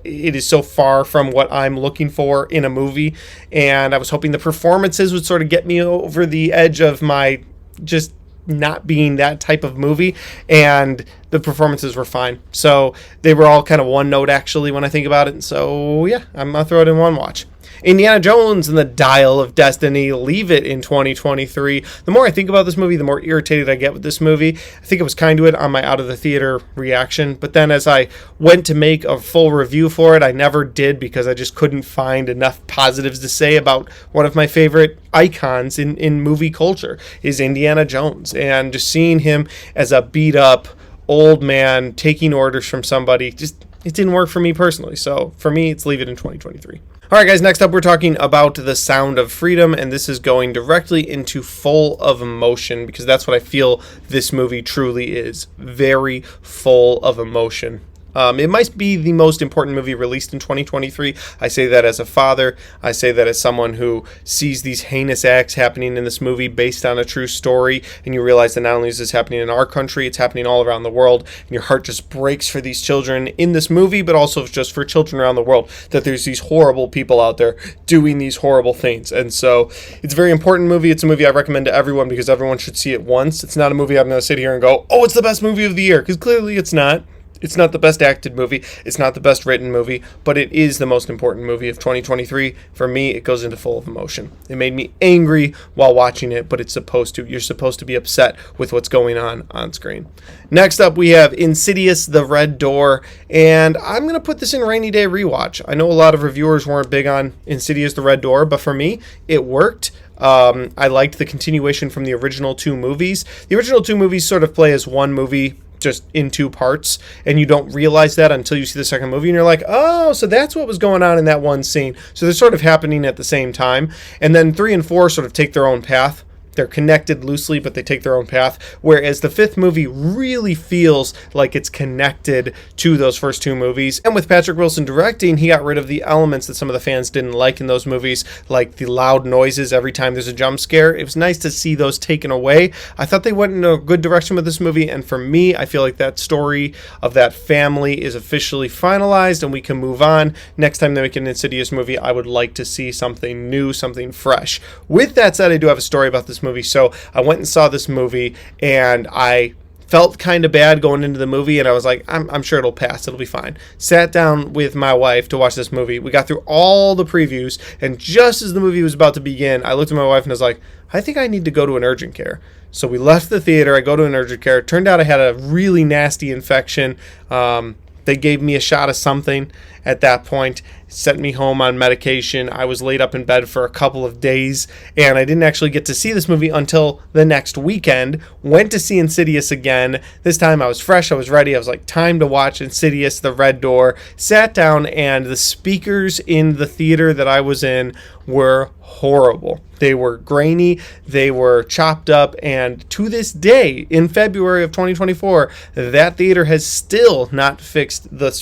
It is so far from what I'm looking for in a movie, and I was hoping the performances would sort of get me over the edge of my just not being that type of movie, and the performances were fine. So they were all kind of one note, actually, when I think about it. So yeah, I'm going to throw it in one watch. Indiana Jones and the Dial of Destiny, leave it in 2023. The more I think about this movie, the more irritated I get with this movie. I think I was kind to it on my out of the theater reaction, but then as I went to make a full review for it, I never did because I just couldn't find enough positives to say about one of my favorite icons in movie culture is Indiana Jones. And just seeing him as a beat up old man taking orders from somebody, just it didn't work for me personally. So for me, it's leave it in 2023. All right, guys, next up, we're talking about The Sound of Freedom, and this is going directly into full of emotion because that's what I feel this movie truly is. Very full of emotion. It might be the most important movie released in 2023. I say that as a father. I say that as someone who sees these heinous acts happening in this movie based on a true story, and you realize that not only is this happening in our country, it's happening all around the world, and your heart just breaks for these children in this movie, but also just for children around the world, that there's these horrible people out there doing these horrible things. And so it's a very important movie. It's a movie I recommend to everyone because everyone should see it once. It's not a movie I'm going to sit here and go, oh, it's the best movie of the year, because clearly it's not. It's not the best acted movie. It's not the best written movie, but it is the most important movie of 2023. For me, it goes into full of emotion. It made me angry while watching it, but you're supposed to be upset with what's going on screen. Next up, we have Insidious The Red Door, and I'm going to put this in rainy day rewatch. I know a lot of reviewers weren't big on Insidious The Red Door, but for me, it worked. I liked the continuation from the original two movies. The original two movies sort of play as one movie, just in two parts, and you don't realize that until you see the second movie, and you're like, oh, so that's what was going on in that one scene. So they're sort of happening at the same time. And then 3 and 4 sort of take their own path. They're connected loosely, but they take their own path. Whereas the fifth movie really feels like it's connected to those first two movies. And with Patrick Wilson directing, he got rid of the elements that some of the fans didn't like in those movies, like the loud noises every time there's a jump scare. It was nice to see those taken away. I thought they went in a good direction with this movie. And for me, I feel like that story of that family is officially finalized and we can move on. Next time they make an Insidious movie, I would like to see something new, something fresh. With that said, I do have a story about this movie. So I went and saw this movie and I felt kind of bad going into the movie, and I was like, I'm sure it'll pass, it'll be fine. Sat down with my wife to watch this movie. We got through all the previews, and just as the movie was about to begin, I looked at my wife and I was like, I think I need to go to an urgent care. So we left the theater, I go to an urgent care. It turned out I had a really nasty infection. They gave me a shot of something at that point, sent me home on medication. I was laid up in bed for a couple of days, and I didn't actually get to see this movie until the next weekend. Went to see Insidious again. This time I was fresh, I was ready. I was like, time to watch Insidious The Red Door. Sat down, and the speakers in the theater that I was in were horrible. They were grainy, they were chopped up, and to this day, in February of 2024, that theater has still not fixed the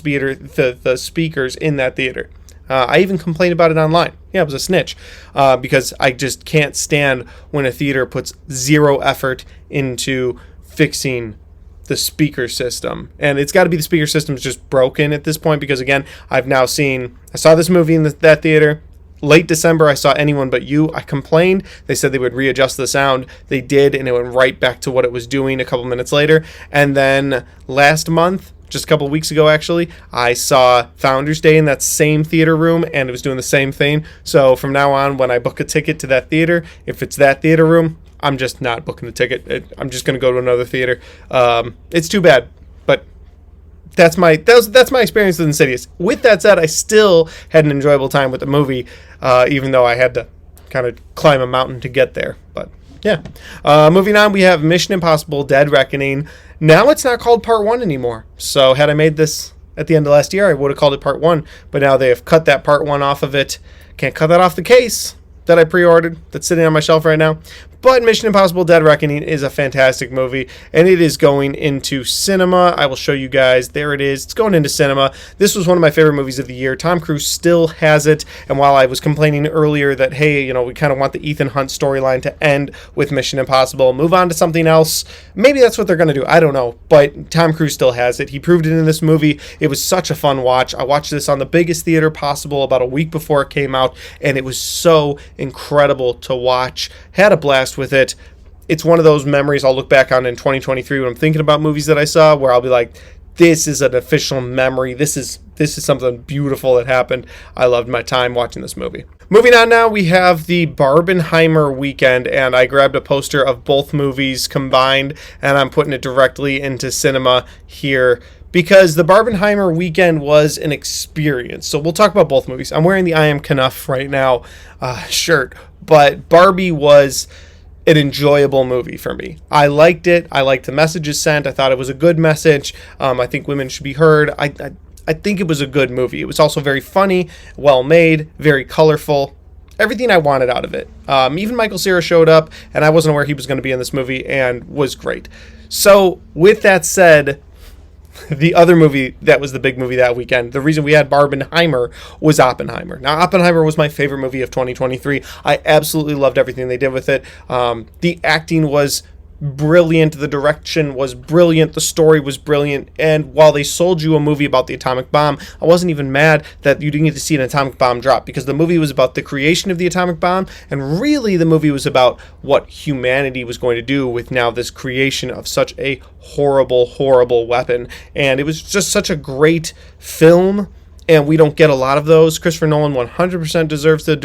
speakers in that theater. I even complained about it online. Yeah, it was a snitch because I just can't stand when a theater puts zero effort into fixing the speaker system. And it's got to be the speaker system's just broken at this point because, again, I saw this movie in that theater. Late December, I saw Anyone But You. I complained. They said they would readjust the sound. They did, and it went right back to what it was doing a couple minutes later. And then last month, just a couple weeks ago actually, I saw Founders Day in that same theater room, and it was doing the same thing. So from now on, when I book a ticket to that theater, if it's that theater room, I'm just not booking the ticket. I'm just going to go to another theater. It's too bad, but that's my experience with Insidious. With that said, I still had an enjoyable time with the movie, even though I had to kind of climb a mountain to get there. But yeah. Moving on, we have Mission Impossible Dead Reckoning. Now it's not called Part 1 anymore. So had I made this at the end of last year, I would have called it Part 1. But now they have cut that Part 1 off of it. Can't cut that off the case that I pre-ordered that's sitting on my shelf right now. But Mission Impossible Dead Reckoning is a fantastic movie, and it is going into cinema. I will show you guys. There it is. It's going into cinema. This was one of my favorite movies of the year. Tom Cruise still has it, and while I was complaining earlier that, hey, we kind of want the Ethan Hunt storyline to end with Mission Impossible, move on to something else, maybe that's what they're going to do. I don't know, but Tom Cruise still has it. He proved it in this movie. It was such a fun watch. I watched this on the biggest theater possible about a week before it came out, and it was so incredible to watch. Had a blast with it. it's one of those memories I'll look back on in 2023 when I'm thinking about movies that I saw, where I'll be like, this is an official memory. This is something beautiful that happened. I loved my time watching this movie. Moving on now, we have the Barbenheimer weekend, and I grabbed a poster of both movies combined, and I'm putting it directly into cinema here because the Barbenheimer weekend was an experience. So we'll talk about both movies. I'm wearing the I Am Knuff right now shirt, but Barbie was an enjoyable movie for me. I liked it. I liked the messages sent. I thought it was a good message. I think women should be heard. I think it was a good movie. It was also very funny, well made, very colorful. Everything I wanted out of it. Even Michael Cera showed up, and I wasn't aware he was going to be in this movie, and was great. So with that said, the other movie that was the big movie that weekend, the reason we had Barbenheimer, was Oppenheimer. Now, Oppenheimer was my favorite movie of 2023. I absolutely loved everything they did with it. The acting was brilliant. The direction was brilliant. The story was brilliant. And while they sold you a movie about the atomic bomb, I wasn't even mad that you didn't get to see an atomic bomb drop, because the movie was about the creation of the atomic bomb, and really the movie was about what humanity was going to do with now this creation of such a horrible, horrible weapon. And it was just such a great film, and we don't get a lot of those. Christopher Nolan 100% deserves the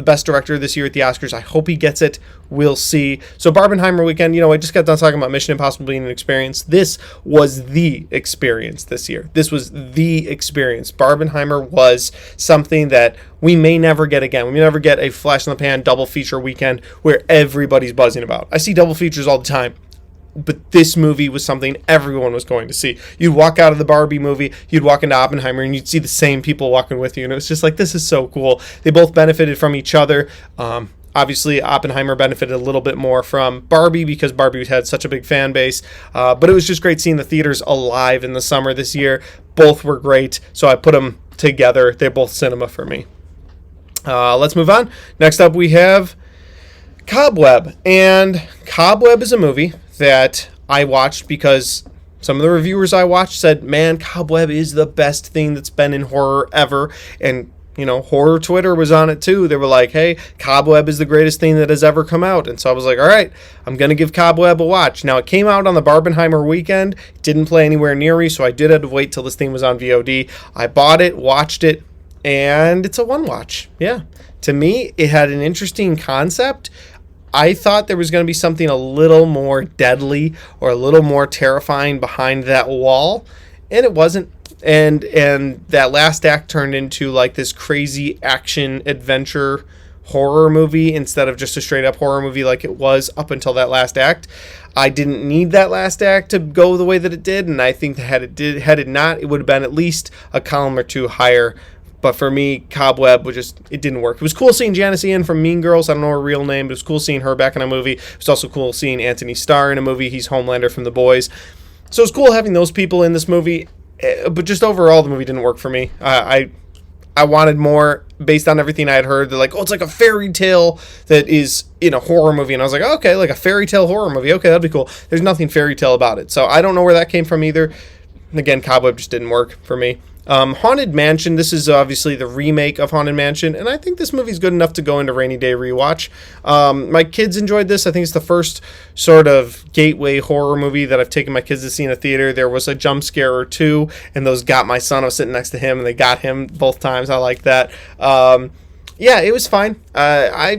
best director this year at the Oscars. I hope he gets it. We'll see. So Barbenheimer weekend, I just got done talking about Mission Impossible being an experience. This was the experience this year. This was the experience. Barbenheimer was something that we may never get again. We may never get a flash in the pan double feature weekend where everybody's buzzing about. I see double features all the time, but this movie was something everyone was going to see. You'd walk out of the Barbie movie, you'd walk into Oppenheimer, and you'd see the same people walking with you. And it was just like, this is so cool. They both benefited from each other. Obviously, Oppenheimer benefited a little bit more from Barbie because Barbie had such a big fan base. But it was just great seeing the theaters alive in the summer this year. Both were great, so I put them together. They're both cinema for me. Let's move on. Next up, we have Cobweb. And Cobweb is a movie that I watched because some of the reviewers I watched said, man, Cobweb is the best thing that's been in horror ever. And horror Twitter was on it too. They were like, hey, Cobweb is the greatest thing that has ever come out. And so I was like, all right, I'm going to give Cobweb a watch. Now, it came out on the Barbenheimer weekend. It didn't play anywhere near me, so I did have to wait till this thing was on VOD. I bought it, watched it, and it's a one watch. Yeah. To me, it had an interesting concept. I thought there was going to be something a little more deadly or a little more terrifying behind that wall, and it wasn't. And that last act turned into like this crazy action adventure horror movie instead of just a straight up horror movie like it was up until that last act. I didn't need that last act to go the way that it did, and I think that had it not, it would have been at least a column or two higher. But for me, Cobweb it didn't work. It was cool seeing Janice Ian from Mean Girls. I don't know her real name, but it was cool seeing her back in a movie. It was also cool seeing Anthony Starr in a movie. He's Homelander from The Boys. So it was cool having those people in this movie. But just overall, the movie didn't work for me. I wanted more based on everything I had heard. They're like, oh, it's like a fairy tale that is in a horror movie. And I was like, okay, like a fairy tale horror movie. Okay, that'd be cool. There's nothing fairy tale about it. So I don't know where that came from either. Again, Cobweb just didn't work for me. Haunted Mansion, this is obviously the remake of Haunted Mansion, and I think this movie's good enough to go into rainy day rewatch. My kids enjoyed this. I think it's the first sort of gateway horror movie that I've taken my kids to see in a theater. There was a jump scare or two, and those got my son. I was sitting next to him, and they got him both times. I like that. Yeah, it was fine. I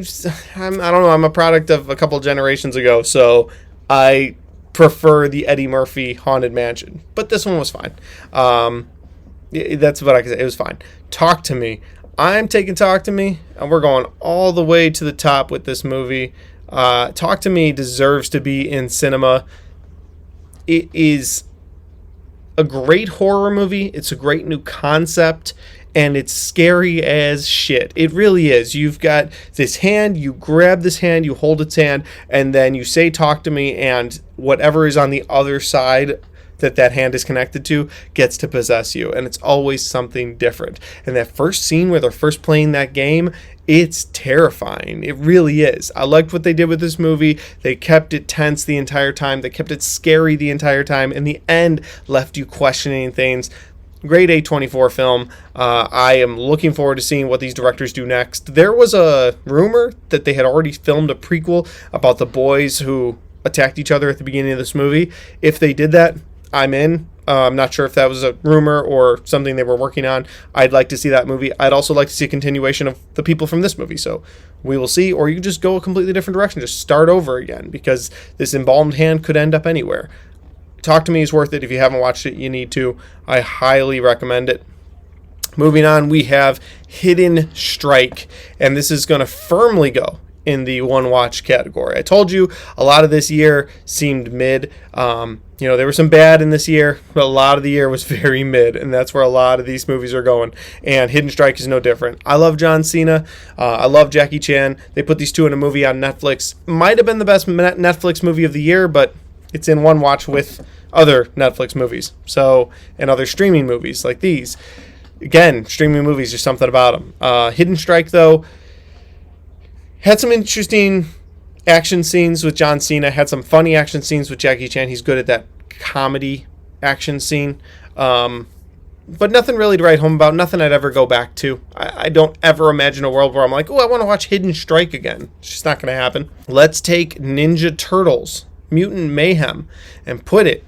don't know. I'm a product of a couple generations ago, so I prefer the Eddie Murphy Haunted Mansion, but this one was fine. That's what I can say. It was fine. Talk to Me. I'm taking Talk to Me, and we're going all the way to the top with this movie. Talk to Me deserves to be in cinema. It is a great horror movie. It's a great new concept, and it's scary as shit. It really is. You've got this hand, you grab this hand, you hold its hand, and then you say, talk to me, and whatever is on the other side that hand is connected to gets to possess you, and it's always something different. And that first scene where they're first playing that game, it's terrifying. It really is. I liked what they did with this movie. They kept it tense the entire time. They kept it scary the entire time. In the end, left you questioning things. great A24 film. I am looking forward to seeing what these directors do next. There was a rumor that they had already filmed a prequel about the boys who attacked each other at the beginning of this movie. If they did that, I'm in. I'm not sure if that was a rumor or something they were working on. I'd like to see that movie. I'd also like to see a continuation of the people from this movie. So we will see. Or you can just go a completely different direction. Just start over again, because this embalmed hand could end up anywhere. Talk to Me is worth it. If you haven't watched it, you need to. I highly recommend it. Moving on, we have Hidden Strike. And this is going to firmly go in the one watch category. I told you a lot of this year seemed mid. There was some bad in this year, but a lot of the year was very mid, and that's where a lot of these movies are going. And Hidden Strike is no different. I love John Cena. I love Jackie Chan. They put these two in a movie on Netflix. Might have been the best Netflix movie of the year, but it's in one watch with other Netflix movies. And other streaming movies like these. Again, streaming movies, there's something about them. Hidden Strike, though, had some interesting action scenes with John Cena, had some funny action scenes with Jackie Chan. He's good at that comedy action scene. But nothing really to write home about, nothing I'd ever go back to. I don't ever imagine a world where I'm like, oh, I want to watch Hidden Strike again. It's just not going to happen. Let's take Ninja Turtles, Mutant Mayhem, and put it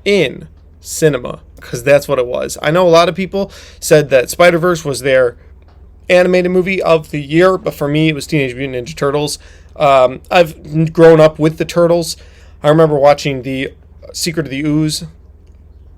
in cinema, because that's what it was. I know a lot of people said that SpiderVerse was their animated movie of the year, but for me it was Teenage Mutant Ninja Turtles. I've grown up with the Turtles. I remember watching the Secret of the Ooze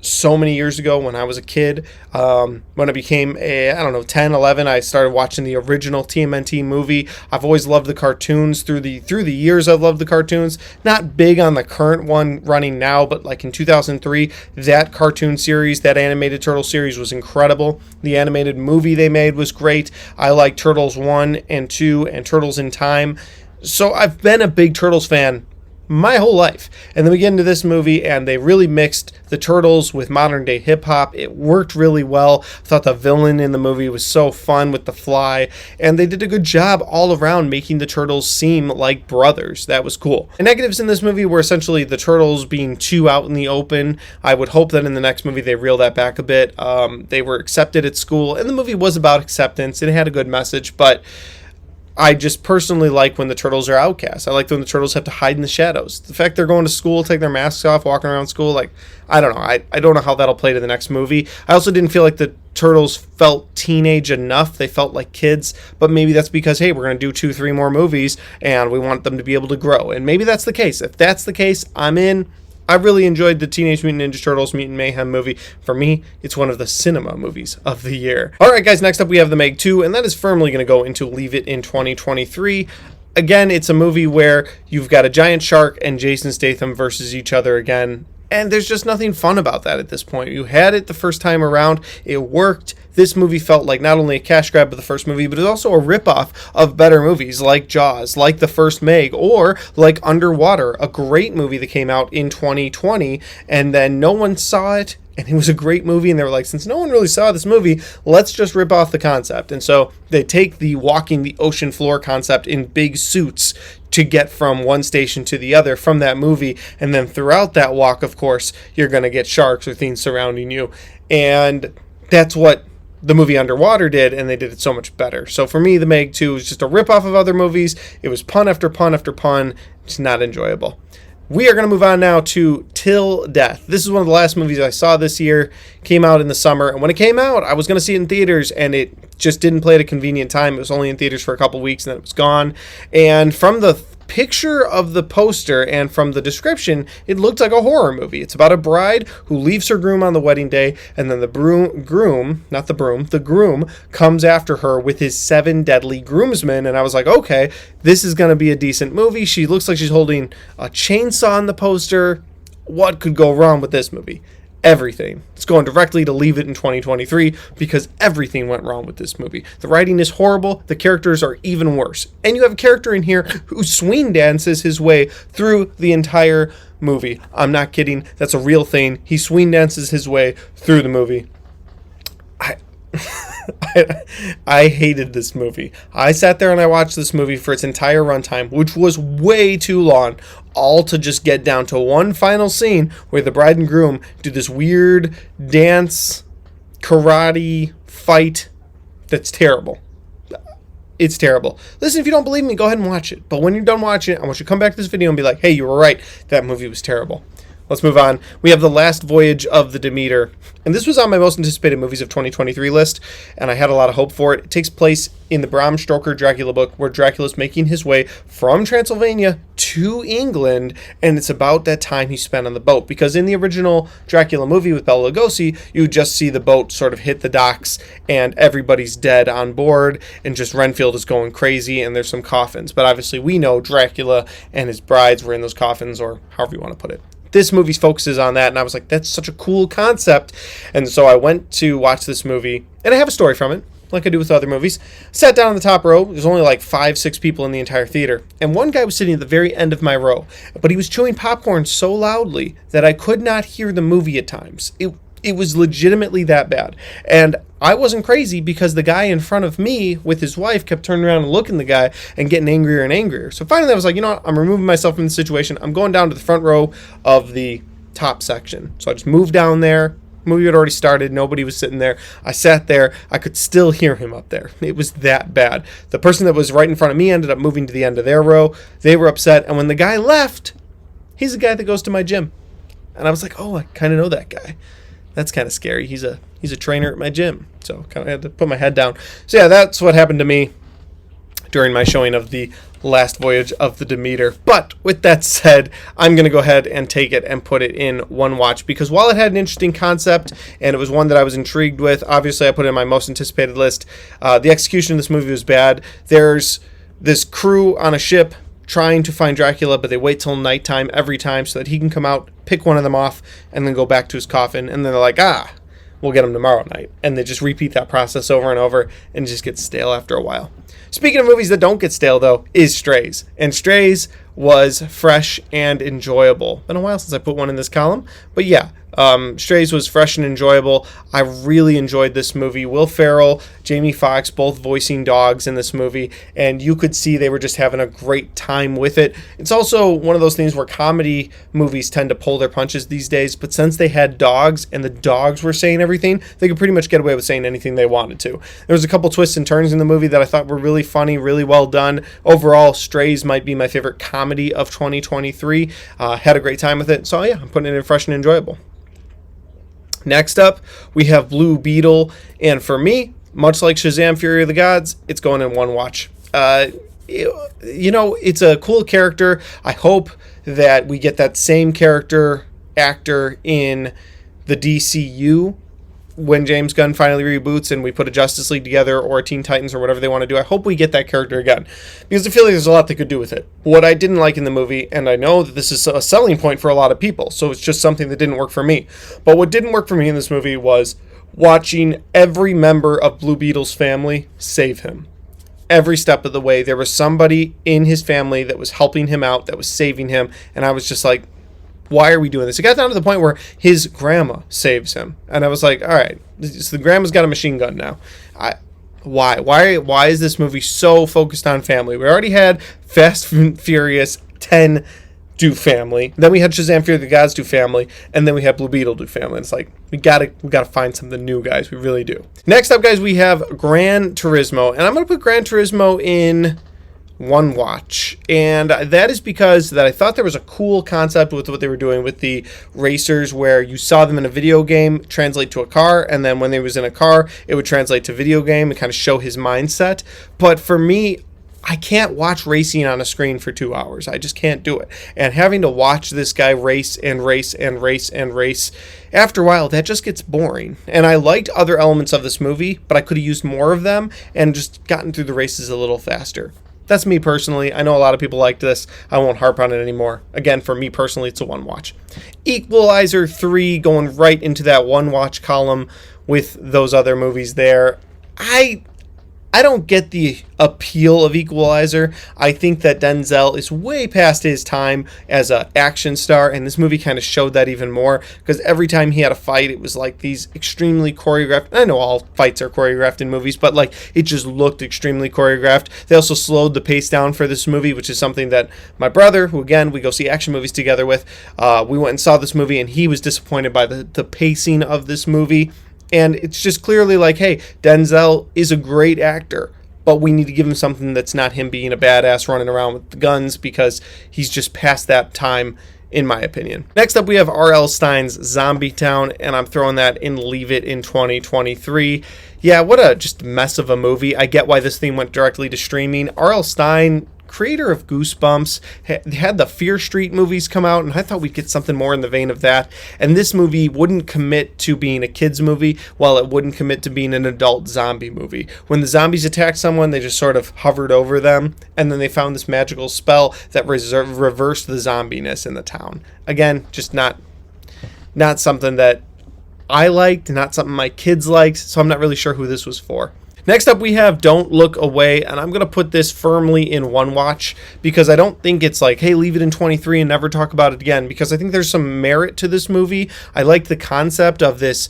so many years ago when I was a kid. When I became 10, 11, I started watching the original TMNT movie. I've always loved the cartoons. Through the years, I've loved the cartoons. Not big on the current one running now, but like in 2003, that cartoon series, that animated Turtle series was incredible. The animated movie they made was great. I like Turtles 1 and 2 and Turtles in Time. So I've been a big Turtles fan my whole life. And then we get into this movie, and they really mixed the Turtles with modern day hip hop. It worked really well. I thought the villain in the movie was so fun with the fly, and they did a good job all around making the Turtles seem like brothers. That was cool. The negatives in this movie were essentially the Turtles being too out in the open. I would hope that in the next movie they reel that back a bit. They were accepted at school, and the movie was about acceptance. It had a good message, but I just personally like when the Turtles are outcasts. I like when the Turtles have to hide in the shadows. The fact they're going to school, take their masks off, walking around school, I don't know. I don't know how that'll play to the next movie. I also didn't feel like the Turtles felt teenage enough. They felt like kids, but maybe that's because, hey, we're going to do 2-3 more movies, and we want them to be able to grow. And maybe that's the case. If that's the case, I'm in. I really enjoyed the Teenage Mutant Ninja Turtles Mutant Mayhem movie. For me, it's one of the cinema movies of the year. All right, guys, next up we have The Meg 2, and that is firmly going to go into Leave It in 2023. Again, it's a movie where you've got a giant shark and Jason Statham versus each other again, and there's just nothing fun about that at this point. You had it the first time around. It worked. This movie felt like not only a cash grab of the first movie, but it was also a ripoff of better movies like Jaws, like the first Meg, or like Underwater, a great movie that came out in 2020, and then no one saw it, and it was a great movie, and they were like, since no one really saw this movie, let's just rip off the concept. And so they take the walking the ocean floor concept in big suits to get from one station to the other from that movie, and then throughout that walk, of course, you're going to get sharks or things surrounding you, and that's what the movie Underwater did, and they did it so much better. So for me, The Meg 2 was just a ripoff of other movies. It was pun after pun after pun. It's not enjoyable. We are going to move on now to Till Death. This is one of the last movies I saw this year. Came out in the summer, and when it came out, I was going to see it in theaters, and it just didn't play at a convenient time. It was only in theaters for a couple weeks, and then it was gone. And from the picture of the poster and from the description, it looked like a horror movie. It's about a bride who leaves her groom on the wedding day, and then the groom comes after her with his 7 deadly groomsmen. And I was like, okay, this is going to be a decent movie. She looks like she's holding a chainsaw on the poster. What could go wrong with this movie? Everything. It's going directly to Leave It in 2023 because everything went wrong with this movie. The writing is horrible. The characters are even worse. And you have a character in here who swing dances his way through the entire movie. I'm not kidding. That's a real thing. He swing dances his way through the movie. I hated this movie. I sat there and I watched this movie for its entire runtime, which was way too long, all to just get down to one final scene where the bride and groom do this weird dance karate fight that's terrible. It's terrible. Listen, if you don't believe me, go ahead and watch it. But when you're done watching it, I want you to come back to this video and be like, hey, you were right. That movie was terrible. Let's move on. We have The Last Voyage of the Demeter. And this was on my most anticipated movies of 2023 list, and I had a lot of hope for it. It takes place in the Bram Stoker Dracula book, where Dracula's making his way from Transylvania to England, and it's about that time he spent on the boat. Because in the original Dracula movie with Bela Lugosi, you just see the boat sort of hit the docks, and everybody's dead on board, and just Renfield is going crazy, and there's some coffins. But obviously we know Dracula and his brides were in those coffins, or however you want to put it. This movie focuses on that, and I was like, that's such a cool concept. And so I went to watch this movie, and I have a story from it, like I do with other movies. Sat down on the top row. There's only like 5-6 people in the entire theater, and one guy was sitting at the very end of my row, but he was chewing popcorn so loudly that I could not hear the movie at times. It was legitimately that bad. And I wasn't crazy, because the guy in front of me with his wife kept turning around and looking at the guy and getting angrier and angrier. So finally I was like, you know what? I'm removing myself from the situation. I'm going down to the front row of the top section. So I just moved down there. The movie had already started. Nobody was sitting there. I sat there. I could still hear him up there. It was that bad. The person that was right in front of me ended up moving to the end of their row. They were upset. And when the guy left, he's the guy that goes to my gym. And I was like, oh, I kind of know that guy. That's kind of scary. He's a trainer at my gym, so kind of had to put my head down. So yeah, that's what happened to me during my showing of The Last Voyage of the Demeter. But with that said, I'm going to go ahead and take it and put it in one watch, because while it had an interesting concept and it was one that I was intrigued with, obviously I put it in my most anticipated list. The execution of this movie was bad. There's this crew on a ship trying to find Dracula, but they wait till nighttime every time so that he can come out, pick one of them off, and then go back to his coffin. And then they're like, we'll get him tomorrow night. And they just repeat that process over and over, and it just gets stale after a while. Speaking of movies that don't get stale, though, is Strays. And Strays was fresh and enjoyable. Been a while since I put one in this column, but yeah, Strays was fresh and enjoyable. I really enjoyed this movie. Will Ferrell, Jamie Foxx, both voicing dogs in this movie, and you could see they were just having a great time with it. It's also one of those things where comedy movies tend to pull their punches these days, but since they had dogs and the dogs were saying everything, they could pretty much get away with saying anything they wanted to. There was a couple twists and turns in the movie that I thought were really funny, really well done. Overall, Strays might be my favorite comedy of 2023. Had a great time with it, so yeah, I'm putting it in fresh and enjoyable. Next up, we have Blue Beetle, and for me, much like Shazam! Fury of the Gods, it's going in one watch. It's a cool character. I hope that we get that same character actor in the DCU when James Gunn finally reboots and we put a Justice League together, or a Teen Titans, or whatever they want to do. I hope we get that character again, because I feel like there's a lot they could do with it. What I didn't like in the movie, and I know that this is a selling point for a lot of people, so it's just something that didn't work for me, but what didn't work for me in this movie was watching every member of Blue Beetle's family save him. Every step of the way, there was somebody in his family that was helping him out, that was saving him, and I was just like, why are we doing this? It got down to the point where his grandma saves him, and I was like, all right, so the grandma's got a machine gun now. Why is this movie so focused on family? We already had Fast and Furious 10 do family, then we had Shazam! Fury of the Gods do family, and then we had Blue Beetle do family. It's like, we gotta find something new, guys. We really do. Next up, guys, we have Gran Turismo, and I'm gonna put Gran Turismo in one watch, and that is because that I thought there was a cool concept with what they were doing with the racers, where you saw them in a video game translate to a car, and then when they was in a car it would translate to video game and kind of show his mindset. But for me, I can't watch racing on a screen for 2 hours. I just can't do it. And having to watch this guy race and race and race and race, after a while, that just gets boring. And I liked other elements of this movie, but I could have used more of them and just gotten through the races a little faster. That's me personally. I know a lot of people like this. I won't harp on it anymore. Again, for me personally, it's a one watch. Equalizer 3, going right into that one watch column with those other movies there. I don't get the appeal of Equalizer. I think that Denzel is way past his time as an action star, and this movie kind of showed that even more, because every time he had a fight, it was like these extremely choreographed. I know all fights are choreographed in movies, but like it just looked extremely choreographed. They also slowed the pace down for this movie, which is something that my brother, who again we go see action movies together with, we went and saw this movie, and he was disappointed by the pacing of this movie. And it's just clearly like, hey, Denzel is a great actor, but we need to give him something that's not him being a badass running around with the guns, because he's just past that time, in my opinion. Next up, we have R.L. Stine's Zombie Town, and I'm throwing that in Leave It in 2023. Yeah, what a just mess of a movie. I get why this thing went directly to streaming. R.L. Stine, creator of Goosebumps, had the Fear Street movies come out, and I thought we'd get something more in the vein of that. And this movie wouldn't commit to being a kid's movie, while it wouldn't commit to being an adult zombie movie. When the zombies attacked someone, they just sort of hovered over them, and then they found this magical spell that reversed the zombiness in the town. Again, just not something that I liked, not something my kids liked, so I'm not really sure who this was for. Next up, we have Don't Look Away, and I'm going to put this firmly in one watch, because I don't think it's like, hey, leave it in 23 and never talk about it again, because I think there's some merit to this movie. I like the concept of this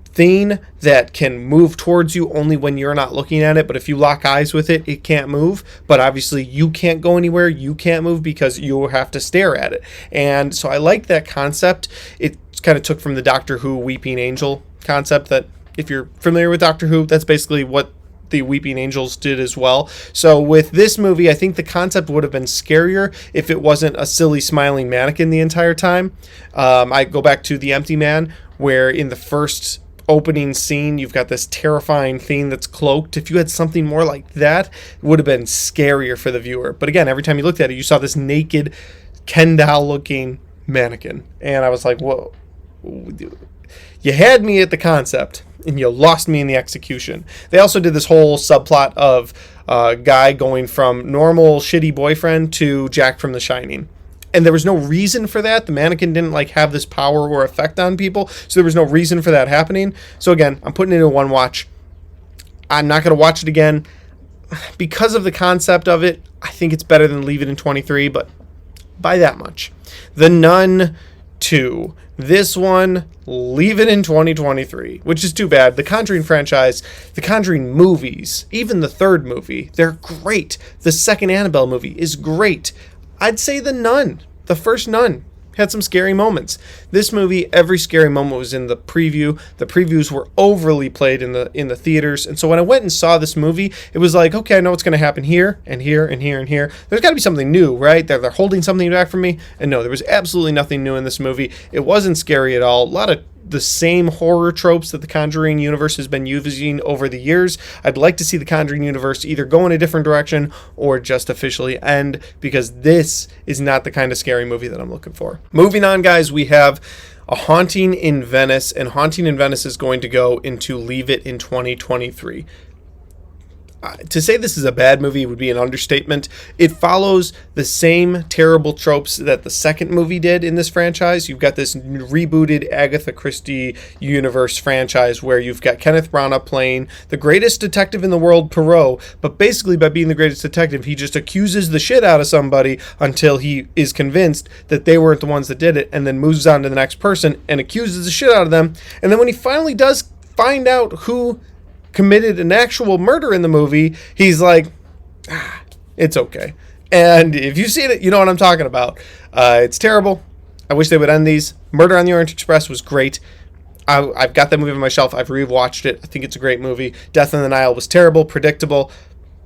thing that can move towards you only when you're not looking at it, but if you lock eyes with it, it can't move. But obviously you can't go anywhere, you can't move, because you have to stare at it. And so I like that concept. It kind of took from the Doctor Who Weeping Angel concept, that if you're familiar with Doctor Who, that's basically what the Weeping Angels did as well. So with this movie, I think the concept would have been scarier if it wasn't a silly smiling mannequin the entire time. I go back to The Empty Man, where in the first opening scene, you've got this terrifying thing that's cloaked. If you had something more like that, it would have been scarier for the viewer. But again, every time you looked at it, you saw this naked Ken doll looking mannequin. And I was like, whoa, you had me at the concept, and you lost me in the execution. They also did this whole subplot of a guy going from normal shitty boyfriend to Jack from The Shining. And there was no reason for that. The mannequin didn't like have this power or effect on people, so there was no reason for that happening. So again, I'm putting it in one watch. I'm not going to watch it again. Because of the concept of it, I think it's better than Leave It in 23, but by that much. The Nun 2. This one, leave it in 2023, which is too bad. The Conjuring franchise, the Conjuring movies, even the third movie, they're great. The second Annabelle movie is great. I'd say The Nun, the first Nun, had some scary moments. This movie, every scary moment was in the preview. The previews were overly played in the theaters. And so when I went and saw this movie, it was like, okay, I know what's going to happen here and here and here and here. There's got to be something new, right? They're holding something back from me. And no, there was absolutely nothing new in this movie. It wasn't scary at all. A lot of the same horror tropes that the Conjuring universe has been using over the years. I'd like to see the Conjuring universe either go in a different direction or just officially end, because this is not the kind of scary movie that I'm looking for. Moving on, guys, we have A Haunting in Venice, and Haunting in Venice is going to go into Leave It in 2023. To say this is a bad movie would be an understatement. It follows the same terrible tropes that the second movie did in this franchise. You've got this rebooted Agatha Christie universe franchise where you've got Kenneth Branagh playing the greatest detective in the world, Poirot, but basically by being the greatest detective, he just accuses the shit out of somebody until he is convinced that they weren't the ones that did it, and then moves on to the next person and accuses the shit out of them. And then when he finally does find out who committed an actual murder in the movie, he's like, it's okay. And if you've seen it, you know what I'm talking about. It's terrible. I wish they would end these. Murder on the Orient Express was great. I've got that movie on my shelf. I've rewatched it. I think it's a great movie. Death on the Nile was terrible, predictable,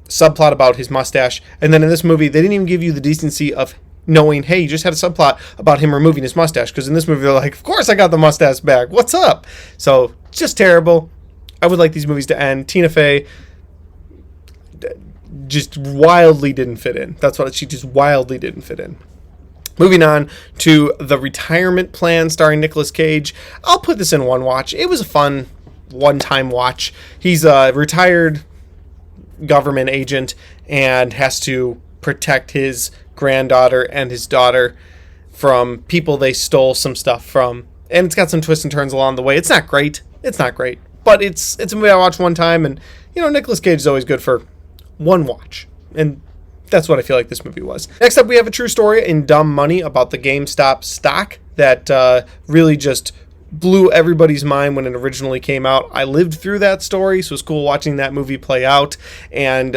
subplot about his mustache. And then in this movie, they didn't even give you the decency of knowing, hey, you just had a subplot about him removing his mustache. Because in this movie, they're like, of course I got the mustache back. What's up? So, just terrible. I would like these movies to end. Tina Fey just wildly didn't fit in. That's what she just wildly didn't fit in. Moving on to The Retirement Plan starring Nicolas Cage. I'll put this in one watch. It was a fun one-time watch. He's a retired government agent and has to protect his granddaughter and his daughter from people they stole some stuff from. And it's got some twists and turns along the way. It's not great. But it's a movie I watched one time, and, you know, Nicolas Cage is always good for one watch. And that's what I feel like this movie was. Next up, we have a true story in Dumb Money about the GameStop stock that really just blew everybody's mind when it originally came out. I lived through that story, so it was cool watching that movie play out. And,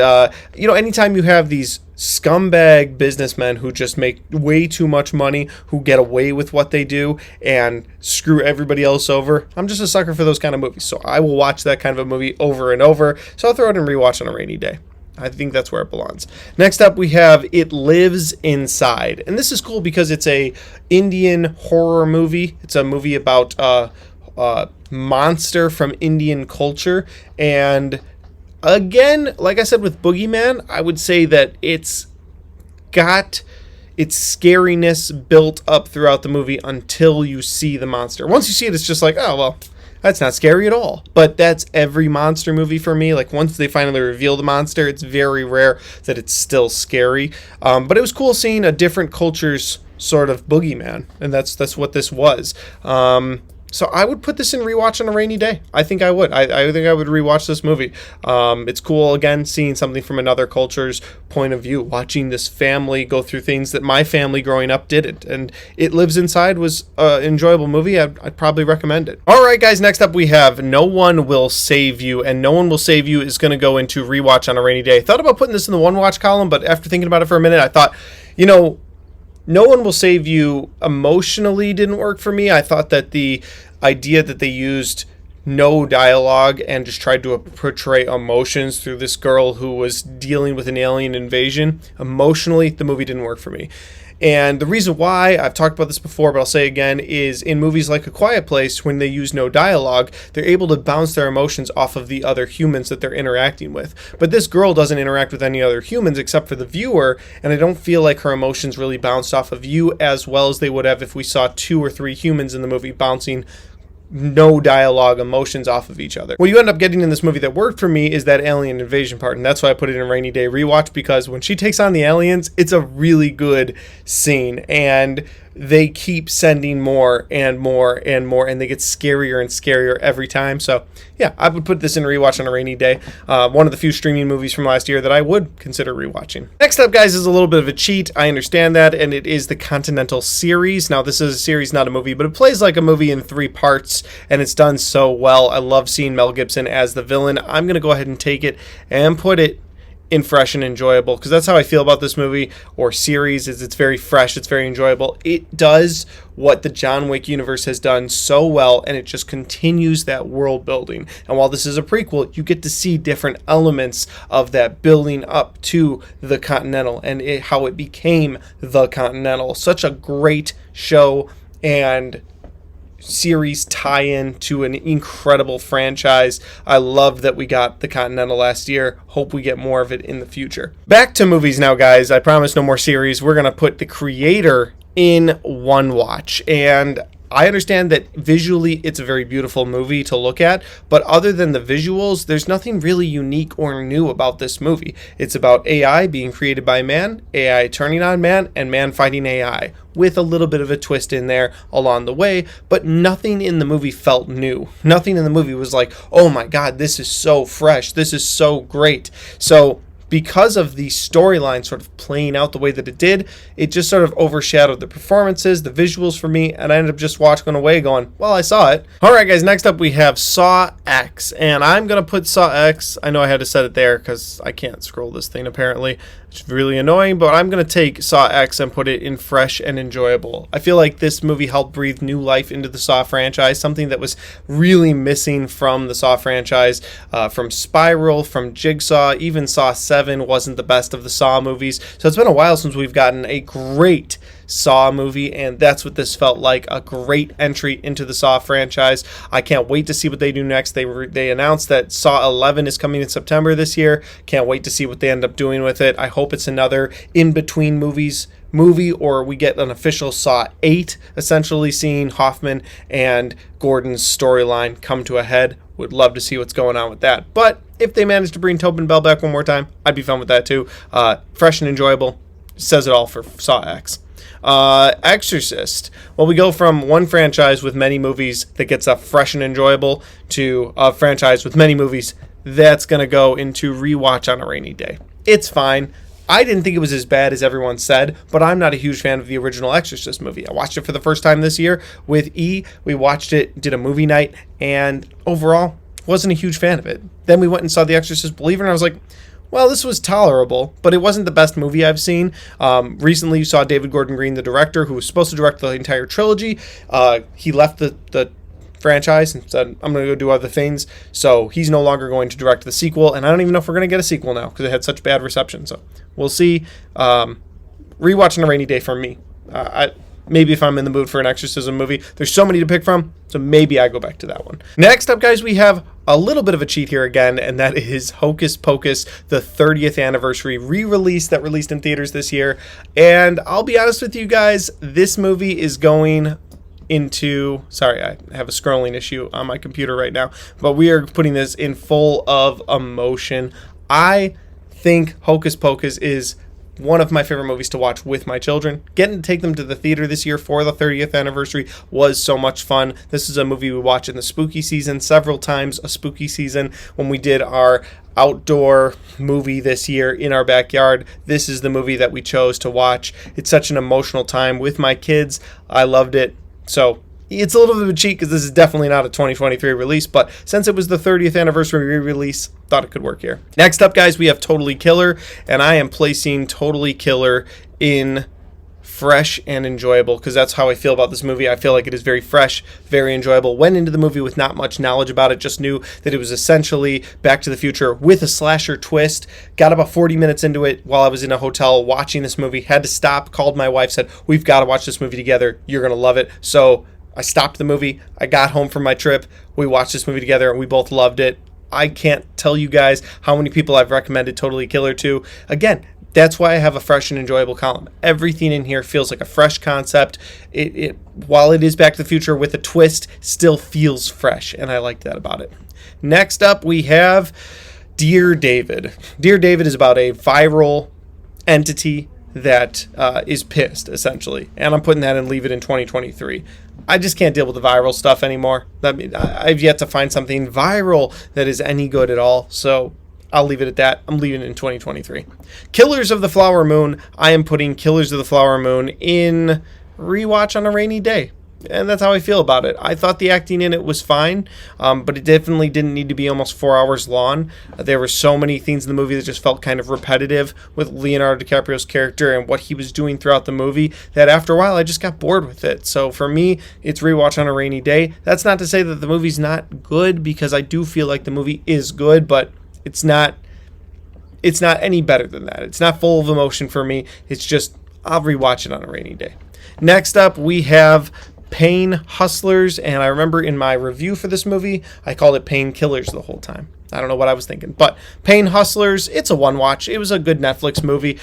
you know, anytime you have these scumbag businessmen who just make way too much money, who get away with what they do and screw everybody else over. I'm just a sucker for those kind of movies, so I will watch that kind of a movie over and over. So I'll throw it in rewatch on a rainy day. I think that's where it belongs. Next up, we have It Lives Inside. And this is cool because it's a Indian horror movie. It's a movie about a monster from Indian culture. And again, like I said with Boogeyman, I would say that it's got its scariness built up throughout the movie until you see the monster. Once you see it, it's just like, oh, well, that's not scary at all. But that's every monster movie for me. Like, once they finally reveal the monster, it's very rare that it's still scary. But it was cool seeing a different culture's sort of boogeyman, and that's what this was. So I would put this in rewatch on a rainy day. I think I would. I think I would rewatch this movie. It's cool, again, seeing something from another culture's point of view, watching this family go through things that my family growing up didn't. And It Lives Inside was an enjoyable movie. I'd probably recommend it. All right, guys, next up we have No One Will Save You. And No One Will Save You is going to go into rewatch on a rainy day. I thought about putting this in the one watch column, but after thinking about it for a minute, I thought, No One Will Save You emotionally didn't work for me. I thought that the idea that they used no dialogue and just tried to portray emotions through this girl who was dealing with an alien invasion, emotionally, the movie didn't work for me. And the reason why, I've talked about this before, but I'll say again, is in movies like A Quiet Place, when they use no dialogue, they're able to bounce their emotions off of the other humans that they're interacting with. But this girl doesn't interact with any other humans except for the viewer, and I don't feel like her emotions really bounced off of you as well as they would have if we saw 2 or 3 humans in the movie bouncing no dialogue emotions off of each other. What you end up getting in this movie that worked for me is that alien invasion part, and that's why I put it in a rainy day rewatch, because when she takes on the aliens, it's a really good scene, and they keep sending more and more and more, and they get scarier and scarier every time. So yeah, I would put this in a rewatch on a rainy day. One of the few streaming movies from last year that I would consider rewatching. Next up, guys, is a little bit of a cheat. I understand that, and it is the Continental series. Now, this is a series, not a movie, but it plays like a movie in 3 parts, and it's done so well. I love seeing Mel Gibson as the villain. I'm going to go ahead and take it and put it in fresh and enjoyable, because that's how I feel about this movie or series. Is it's very fresh, it's very enjoyable. It does what the John Wick universe has done so well, and it just continues that world building. And while this is a prequel, you get to see different elements of that building up to the Continental and how it became the Continental. Such a great show and series tie-in to an incredible franchise. I love that we got the Continental last year. Hope we get more of it in the future. Back to movies now, guys. I promise no more series. We're going to put The Creator in one watch. And I understand that visually it's a very beautiful movie to look at, but other than the visuals, there's nothing really unique or new about this movie. It's about AI being created by man, AI turning on man, and man fighting AI, with a little bit of a twist in there along the way, but nothing in the movie felt new. Nothing in the movie was like, oh my God, this is so fresh, this is so great. So because of the storyline sort of playing out the way that it did, it just sort of overshadowed the performances, the visuals for me, and I ended up just watching away going, well, I saw it. All right, guys, next up we have Saw X, and I'm going to put Saw X. I know I had to set it there because I can't scroll this thing apparently. It's really annoying, but I'm going to take Saw X and put it in fresh and enjoyable. I feel like this movie helped breathe new life into the Saw franchise, something that was really missing from the Saw franchise, from Spiral, from Jigsaw, even Saw 7 wasn't the best of the Saw movies. So it's been a while since we've gotten a great Saw movie, and that's what this felt like, a great entry into the Saw franchise. I can't wait to see what they do next. They announced that Saw 11 is coming in September this year. Can't wait to see what they end up doing with it. I hope it's another in-between movie, or we get an official Saw 8, essentially seeing Hoffman and Gordon's storyline come to a head. Would love to see what's going on with that. But if they manage to bring Tobin Bell back one more time, I'd be fine with that too. Fresh and enjoyable. Says it all for Saw X. Exorcist. Well, we go from one franchise with many movies that gets a fresh and enjoyable to a franchise with many movies that's going to go into rewatch on a rainy day. It's fine. I didn't think it was as bad as everyone said, but I'm not a huge fan of the original Exorcist movie. I watched it for the first time this year with E. We watched it, did a movie night, and overall, wasn't a huge fan of it. Then we went and saw The Exorcist Believer, and I was like, well, this was tolerable, but it wasn't the best movie I've seen. Recently, you saw David Gordon Green, the director, who was supposed to direct the entire trilogy. He left the franchise and said, I'm going to go do other things. So he's no longer going to direct the sequel, and I don't even know if we're going to get a sequel now because it had such bad reception. So we'll see. Rewatching a rainy day for me. Maybe if I'm in the mood for an exorcism movie. There's so many to pick from, so maybe I go back to that one. Next up, guys, we have a little bit of a cheat here again, and that is Hocus Pocus, the 30th anniversary re-release that released in theaters this year. And I'll be honest with you guys, this movie is going into... Sorry, I have a scrolling issue on my computer right now, but we are putting this in full of emotion. I think Hocus Pocus is one of my favorite movies to watch with my children. Getting to take them to the theater this year for the 30th anniversary was so much fun. This is a movie we watch in the spooky season several times, a spooky season when we did our outdoor movie this year in our backyard. This is the movie that we chose to watch. It's such an emotional time with my kids. I loved it. So it's a little bit of a cheat because this is definitely not a 2023 release, but since it was the 30th anniversary re-release, thought it could work here. Next up, guys, we have Totally Killer, and I am placing Totally Killer in fresh and enjoyable because that's how I feel about this movie. I feel like it is very fresh, very enjoyable. Went into the movie with not much knowledge about it, just knew that it was essentially Back to the Future with a slasher twist. Got about 40 minutes into it while I was in a hotel watching this movie. Had to stop, called my wife, said, we've got to watch this movie together. You're going to love it. So I stopped the movie. I got home from my trip. We watched this movie together, and we both loved it. I can't tell you guys how many people I've recommended Totally Killer to. Again, that's why I have a fresh and enjoyable column. Everything in here feels like a fresh concept. While it is Back to the Future with a twist, still feels fresh, and I like that about it. Next up, we have Dear David. Dear David is about a viral entity that is pissed, essentially. And I'm putting that in Leave It in 2023. I just can't deal with the viral stuff anymore. I mean, I've yet to find something viral that is any good at all. So I'll leave it at that. I'm leaving it in 2023. Killers of the Flower Moon. I am putting Killers of the Flower Moon in rewatch on a rainy day. And that's how I feel about it. I thought the acting in it was fine, but it definitely didn't need to be almost 4 hours long. There were so many things in the movie that just felt kind of repetitive with Leonardo DiCaprio's character and what he was doing throughout the movie that after a while I just got bored with it. So for me, it's rewatch on a rainy day. That's not to say that the movie's not good, because I do feel like the movie is good, but it's not any better than that. It's not full of emotion for me. It's just I'll rewatch it on a rainy day. Next up, we have Pain Hustlers, and I remember in my review for this movie, I called it Pain Killers the whole time. I don't know what I was thinking, but Pain Hustlers, it's a one watch. It was a good Netflix movie.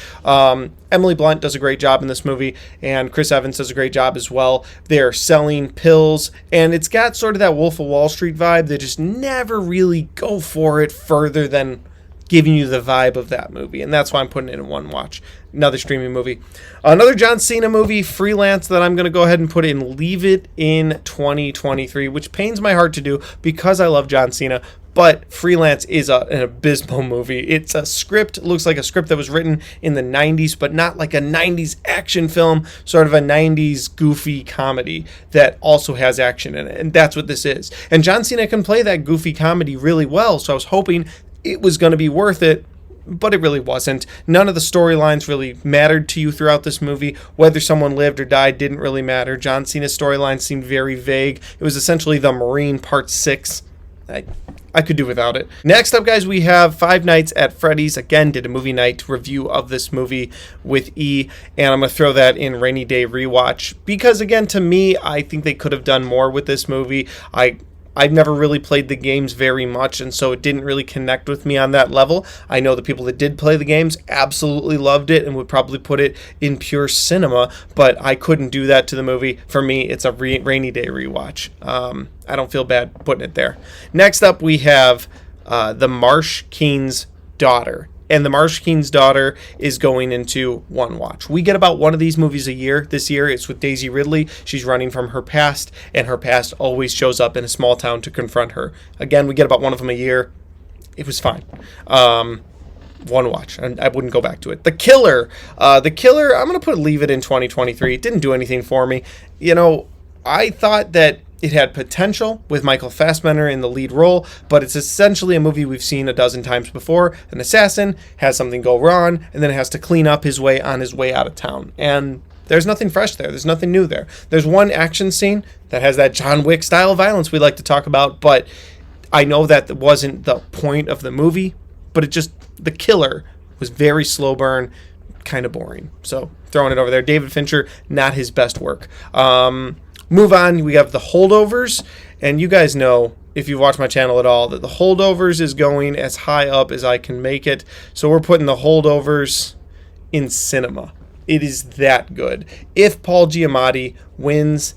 Emily Blunt does a great job in this movie, and Chris Evans does a great job as well. They're selling pills, and it's got sort of that Wolf of Wall Street vibe. They just never really go for it further than giving you the vibe of that movie, and that's why I'm putting it in one watch. Another streaming movie. Another John Cena movie, Freelance, that I'm going to go ahead and put in Leave It in 2023, which pains my heart to do because I love John Cena, but Freelance is an abysmal movie. It's a script, looks like a script that was written in the 90s, but not like a 90s action film, sort of a 90s goofy comedy that also has action in it, and that's what this is. And John Cena can play that goofy comedy really well, so I was hoping it was going to be worth it, but it really wasn't. None of the storylines really mattered to you throughout this movie. Whether someone lived or died didn't really matter. John Cena's storyline seemed very vague. It was essentially The Marine Part 6. I could do without it. Next up, guys, we have Five Nights at Freddy's. Again, did a movie night review of this movie with E, and I'm going to throw that in rainy day rewatch because, again, to me, I think they could have done more with this movie. I've never really played the games very much, and so it didn't really connect with me on that level. I know the people that did play the games absolutely loved it and would probably put it in pure cinema, but I couldn't do that to the movie. For me, it's a rainy day rewatch. I don't feel bad putting it there. Next up, we have The Marsh King's Daughter. And The Marsh King's Daughter is going into one watch. We get about one of these movies a year. This year, it's with Daisy Ridley. She's running from her past, and her past always shows up in a small town to confront her. Again, we get about one of them a year. It was fine. One watch, and I wouldn't go back to it. The Killer, I'm going to Leave It in 2023. It didn't do anything for me. You know, I thought that It had potential with Michael Fassbender in the lead role, but it's essentially a movie we've seen a dozen times before. An assassin has something go wrong, and then has to clean up his way on his way out of town. And there's nothing fresh there. There's nothing new there. There's one action scene that has that John Wick style of violence we like to talk about, but I know that wasn't the point of the movie, but the killer was very slow burn, kind of boring. So throwing it over there. David Fincher, not his best work. Move on, we have The Holdovers, and you guys know, if you've watched my channel at all, that The Holdovers is going as high up as I can make it. So we're putting The Holdovers in cinema. It is that good. If Paul Giamatti wins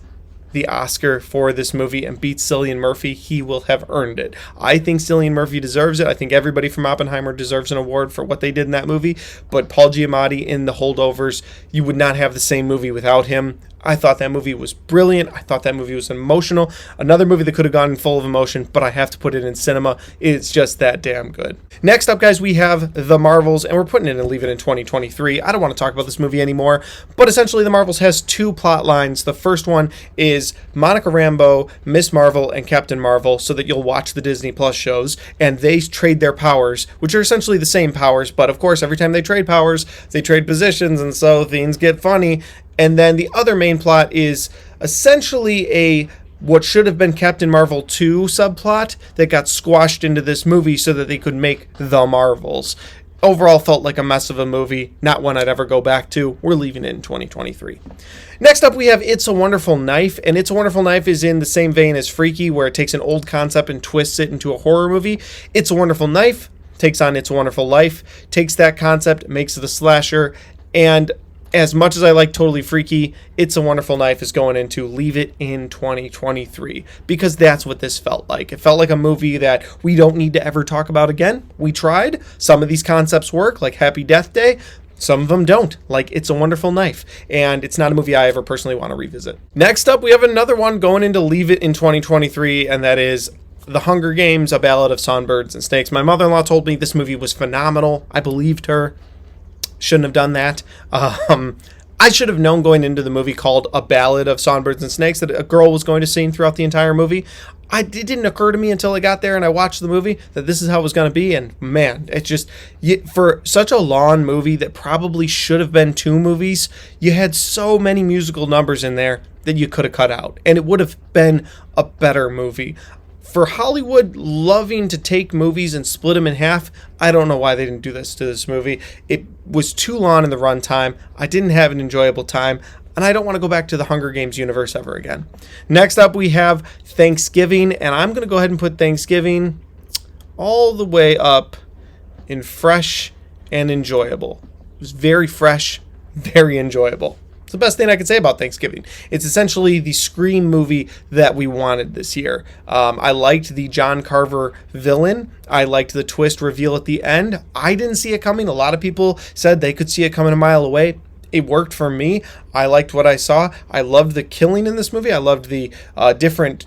the Oscar for this movie and beats Cillian Murphy, he will have earned it. I think Cillian Murphy deserves it. I think everybody from Oppenheimer deserves an award for what they did in that movie. But Paul Giamatti in The Holdovers, you would not have the same movie without him. I thought that movie was brilliant. I thought that movie was emotional. Another movie that could have gone full of emotion, but I have to put it in cinema. It's just that damn good. Next up, guys, we have The Marvels, and we're putting it and leave it in 2023. I don't want to talk about this movie anymore, but essentially The Marvels has two plot lines. The first one is Monica Rambeau, Miss Marvel, and Captain Marvel, so that you'll watch the Disney Plus shows, and they trade their powers, which are essentially the same powers, but of course, every time they trade powers, they trade positions, and so things get funny. And then the other main plot is essentially what should have been Captain Marvel 2 subplot that got squashed into this movie so that they could make The Marvels. Overall felt like a mess of a movie, not one I'd ever go back to. We're leaving it in 2023. Next up, we have It's a Wonderful Knife, and It's a Wonderful Knife is in the same vein as Freaky, where it takes an old concept and twists it into a horror movie. It's a Wonderful Knife takes on It's a Wonderful Life, takes that concept, makes it a slasher, and as much as I like Totally Freaky, It's a Wonderful Knife is going into leave it in 2023, because that's what this felt like. It felt like a movie that we don't need to ever talk about again. We tried. Some of these concepts work, like Happy Death Day. Some of them don't, like It's a Wonderful Knife, and it's not a movie I ever personally want to revisit. Next up, we have another one going into leave it in 2023, and that is The Hunger Games, A Ballad of Songbirds and Snakes. My mother-in-law told me this movie was phenomenal. I believed her. Shouldn't have done that. I should have known going into the movie called A Ballad of Songbirds and Snakes that a girl was going to sing throughout the entire movie. It didn't occur to me until I got there and I watched the movie that this is how it was going to be. And man, it's just, for such a long movie that probably should have been 2 movies, you had so many musical numbers in there that you could have cut out. And it would have been a better movie. For Hollywood loving to take movies and split them in half, I don't know why they didn't do this to this movie. It was too long in the runtime. I didn't have an enjoyable time, and I don't want to go back to the Hunger Games universe ever again. Next up, we have Thanksgiving, and I'm going to go ahead and put Thanksgiving all the way up in fresh and enjoyable. It was very fresh, very enjoyable. It's the best thing I could say about Thanksgiving. It's essentially the Scream movie that we wanted this year. I liked the John Carver villain. I liked the twist reveal at the end. I didn't see it coming. A lot of people said they could see it coming a mile away. It worked for me. I liked what I saw. I loved the killing in this movie. I loved the different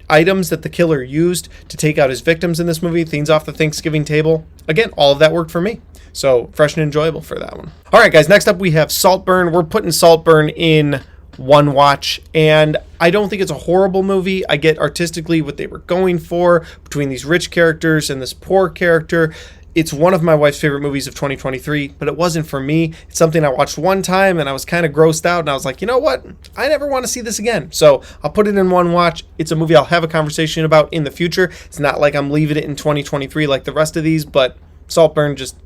items that the killer used to take out his victims in this movie, things off the Thanksgiving table. Again, all of that worked for me. So fresh and enjoyable for that one. All right, guys, next up we have Saltburn. We're putting Saltburn in one watch, and I don't think it's a horrible movie. I get artistically what they were going for between these rich characters and this poor character. It's one of my wife's favorite movies of 2023, but it wasn't for me. It's something I watched one time and I was kind of grossed out, and I was like, you know what? I never want to see this again. So I'll put it in one watch. It's a movie I'll have a conversation about in the future. It's not like I'm leaving it in 2023 like the rest of these, but Saltburn, just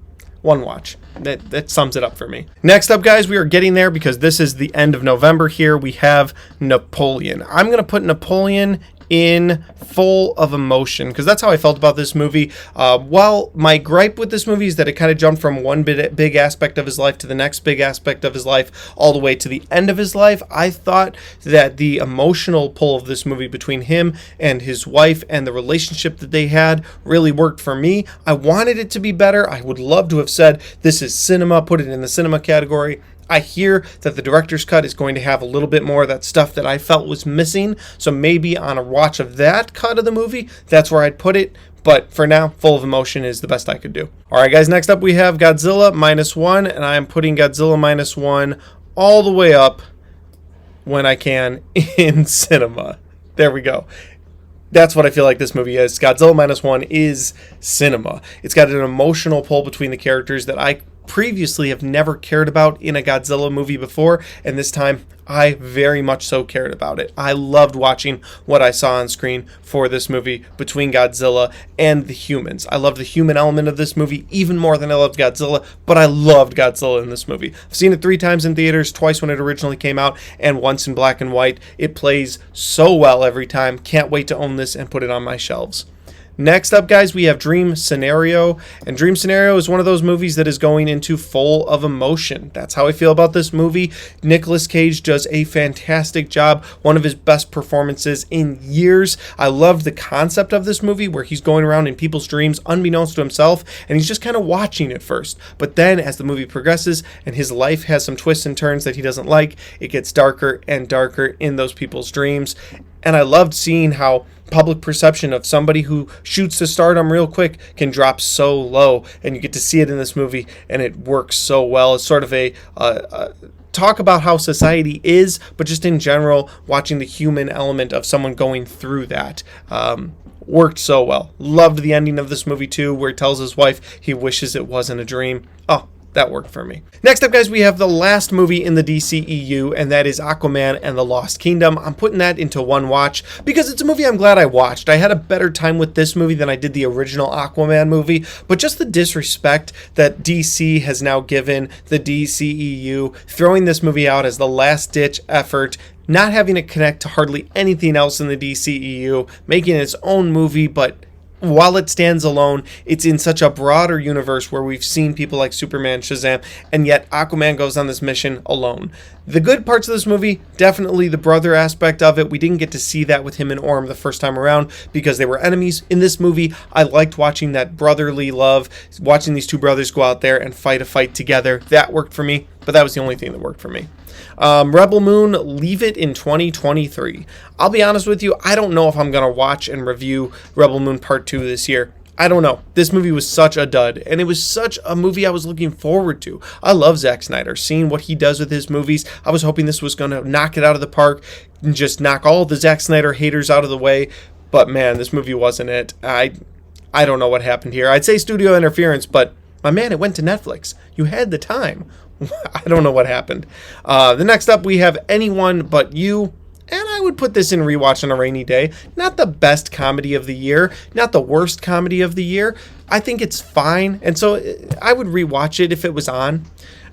one watch. That sums it up for me. Next up, guys, we are getting there because this is the end of November here. We have Napoleon. I'm going to put Napoleon in full of emotion because that's how I felt about this movie. While my gripe with this movie is that it kind of jumped from one big aspect of his life to the next big aspect of his life all the way to the end of his life, I thought that the emotional pull of this movie between him and his wife and the relationship that they had really worked for me. I wanted it to be better. I would love to have said this is cinema, put it in the cinema category. I hear that the director's cut is going to have a little bit more of that stuff that I felt was missing. So maybe on a watch of that cut of the movie, that's where I'd put it. But for now, full of emotion is the best I could do. All right, guys, next up we have Godzilla -1, and I am putting Godzilla -1 all the way up when I can in cinema. There we go. That's what I feel like this movie is. Godzilla Minus One is cinema. It's got an emotional pull between the characters that I previously have never cared about in a Godzilla movie before, and this time I very much so cared about it. I loved watching what I saw on screen for this movie between Godzilla and the humans. I love the human element of this movie even more than I loved Godzilla, but I loved Godzilla in this movie. I've seen it 3 times in theaters, twice when it originally came out, and once in black and white. It plays so well every time. Can't wait to own this and put it on my shelves. Next up, guys, we have Dream Scenario, and Dream Scenario is one of those movies that is going into full of emotion. That's how I feel about this movie. Nicolas Cage does a fantastic job, one of his best performances in years. I loved the concept of this movie where he's going around in people's dreams unbeknownst to himself, and he's just kind of watching it first. But then as the movie progresses and his life has some twists and turns that he doesn't like, it gets darker and darker in those people's dreams. And I loved seeing how public perception of somebody who shoots to stardom real quick can drop so low, and you get to see it in this movie, and it works so well. It's sort of a talk about how society is, but just in general, watching the human element of someone going through that worked so well. Loved the ending of this movie too, where he tells his wife he wishes it wasn't a dream. Oh, that worked for me. Next up, guys, we have the last movie in the DCEU, and that is Aquaman and the Lost Kingdom. I'm putting that into one watch because it's a movie I'm glad I watched. I had a better time with this movie than I did the original Aquaman movie, but just the disrespect that DC has now given the DCEU, throwing this movie out as the last-ditch effort, not having it connect to hardly anything else in the DCEU, making it its own movie, but while it stands alone, it's in such a broader universe where we've seen people like Superman, Shazam, and yet Aquaman goes on this mission alone. The good parts of this movie, definitely the brother aspect of it. We didn't get to see that with him and Orm the first time around because they were enemies. In this movie, I liked watching that brotherly love, watching these two brothers go out there and fight a fight together. That worked for me, but that was the only thing that worked for me. Rebel Moon, leave it in 2023. I'll be honest with you, I don't know if I'm going to watch and review Rebel Moon Part 2 this year. I don't know. This movie was such a dud, and it was such a movie I was looking forward to. I love Zack Snyder, seeing what he does with his movies. I was hoping this was going to knock it out of the park and just knock all the Zack Snyder haters out of the way, but man, this movie wasn't it. I don't know what happened here. I'd say studio interference, but my man, it went to Netflix. You had the time. I don't know what happened. The next up, we have Anyone But You, and I would put this in rewatch on a rainy day. Not the best comedy of the year, not the worst comedy of the year. I think it's fine, and so I would rewatch it if it was on.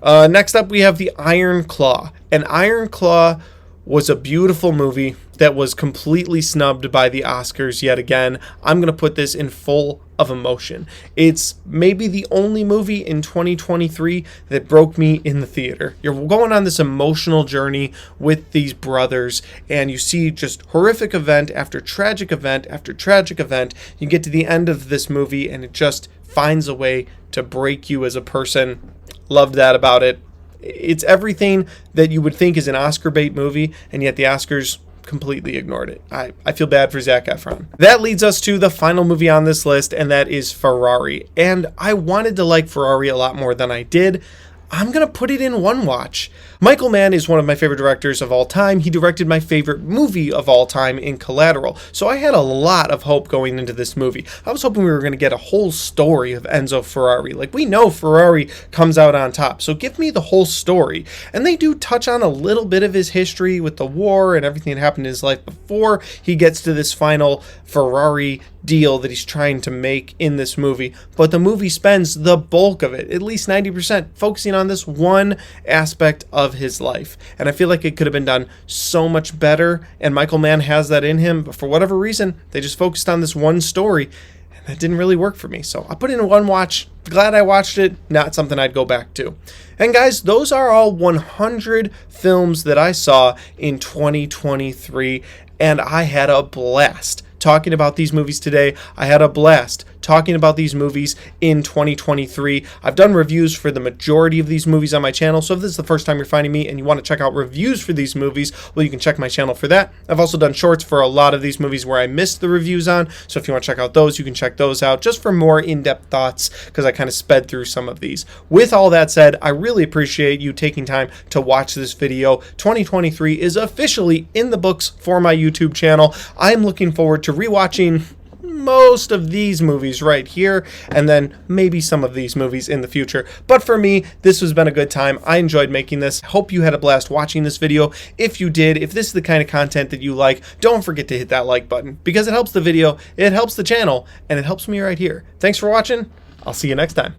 Next up, we have The Iron Claw, and Iron Claw was a beautiful movie that was completely snubbed by the Oscars yet again. I'm going to put this in full of emotion. It's maybe the only movie in 2023 that broke me in the theater. You're going on this emotional journey with these brothers, and you see just horrific event after tragic event after tragic event. You get to the end of this movie, and it just finds a way to break you as a person. Loved that about it. It's everything that you would think is an Oscar bait movie, and yet the Oscars completely ignored it. I feel bad for Zac Efron. That leads us to the final movie on this list, and that is Ferrari. And I wanted to like Ferrari a lot more than I did. I'm going to put it in one watch. Michael Mann is one of my favorite directors of all time. He directed my favorite movie of all time in Collateral. So I had a lot of hope going into this movie. I was hoping we were going to get a whole story of Enzo Ferrari. Like, we know Ferrari comes out on top, so give me the whole story. And they do touch on a little bit of his history with the war and everything that happened in his life before he gets to this final Ferrari deal that he's trying to make in this movie. But the movie spends the bulk of it, at least 90%, focusing on this one aspect of his life. And I feel like it could have been done so much better, and Michael Mann has that in him, but for whatever reason, they just focused on this one story, and that didn't really work for me. So I put it in one watch. Glad I watched it. Not something I'd go back to. And guys, those are all 100 films that I saw in 2023, and I had a blast talking about these movies today. I had a blast talking about these movies in 2023. I've done reviews for the majority of these movies on my channel, so if this is the first time you're finding me and you want to check out reviews for these movies, well, you can check my channel for that. I've also done shorts for a lot of these movies where I missed the reviews on, so if you want to check out those, you can check those out just for more in-depth thoughts, because I kind of sped through some of these. With all that said, I really appreciate you taking time to watch this video. 2023 is officially in the books for my YouTube channel. I'm looking forward to rewatching most of these movies right here, and then maybe some of these movies in the future. But for me, this has been a good time. I enjoyed making this. Hope you had a blast watching this video. If you did, if this is the kind of content that you like, don't forget to hit that like button, because it helps the video, it helps the channel, and it helps me right here. Thanks for watching. I'll see you next time.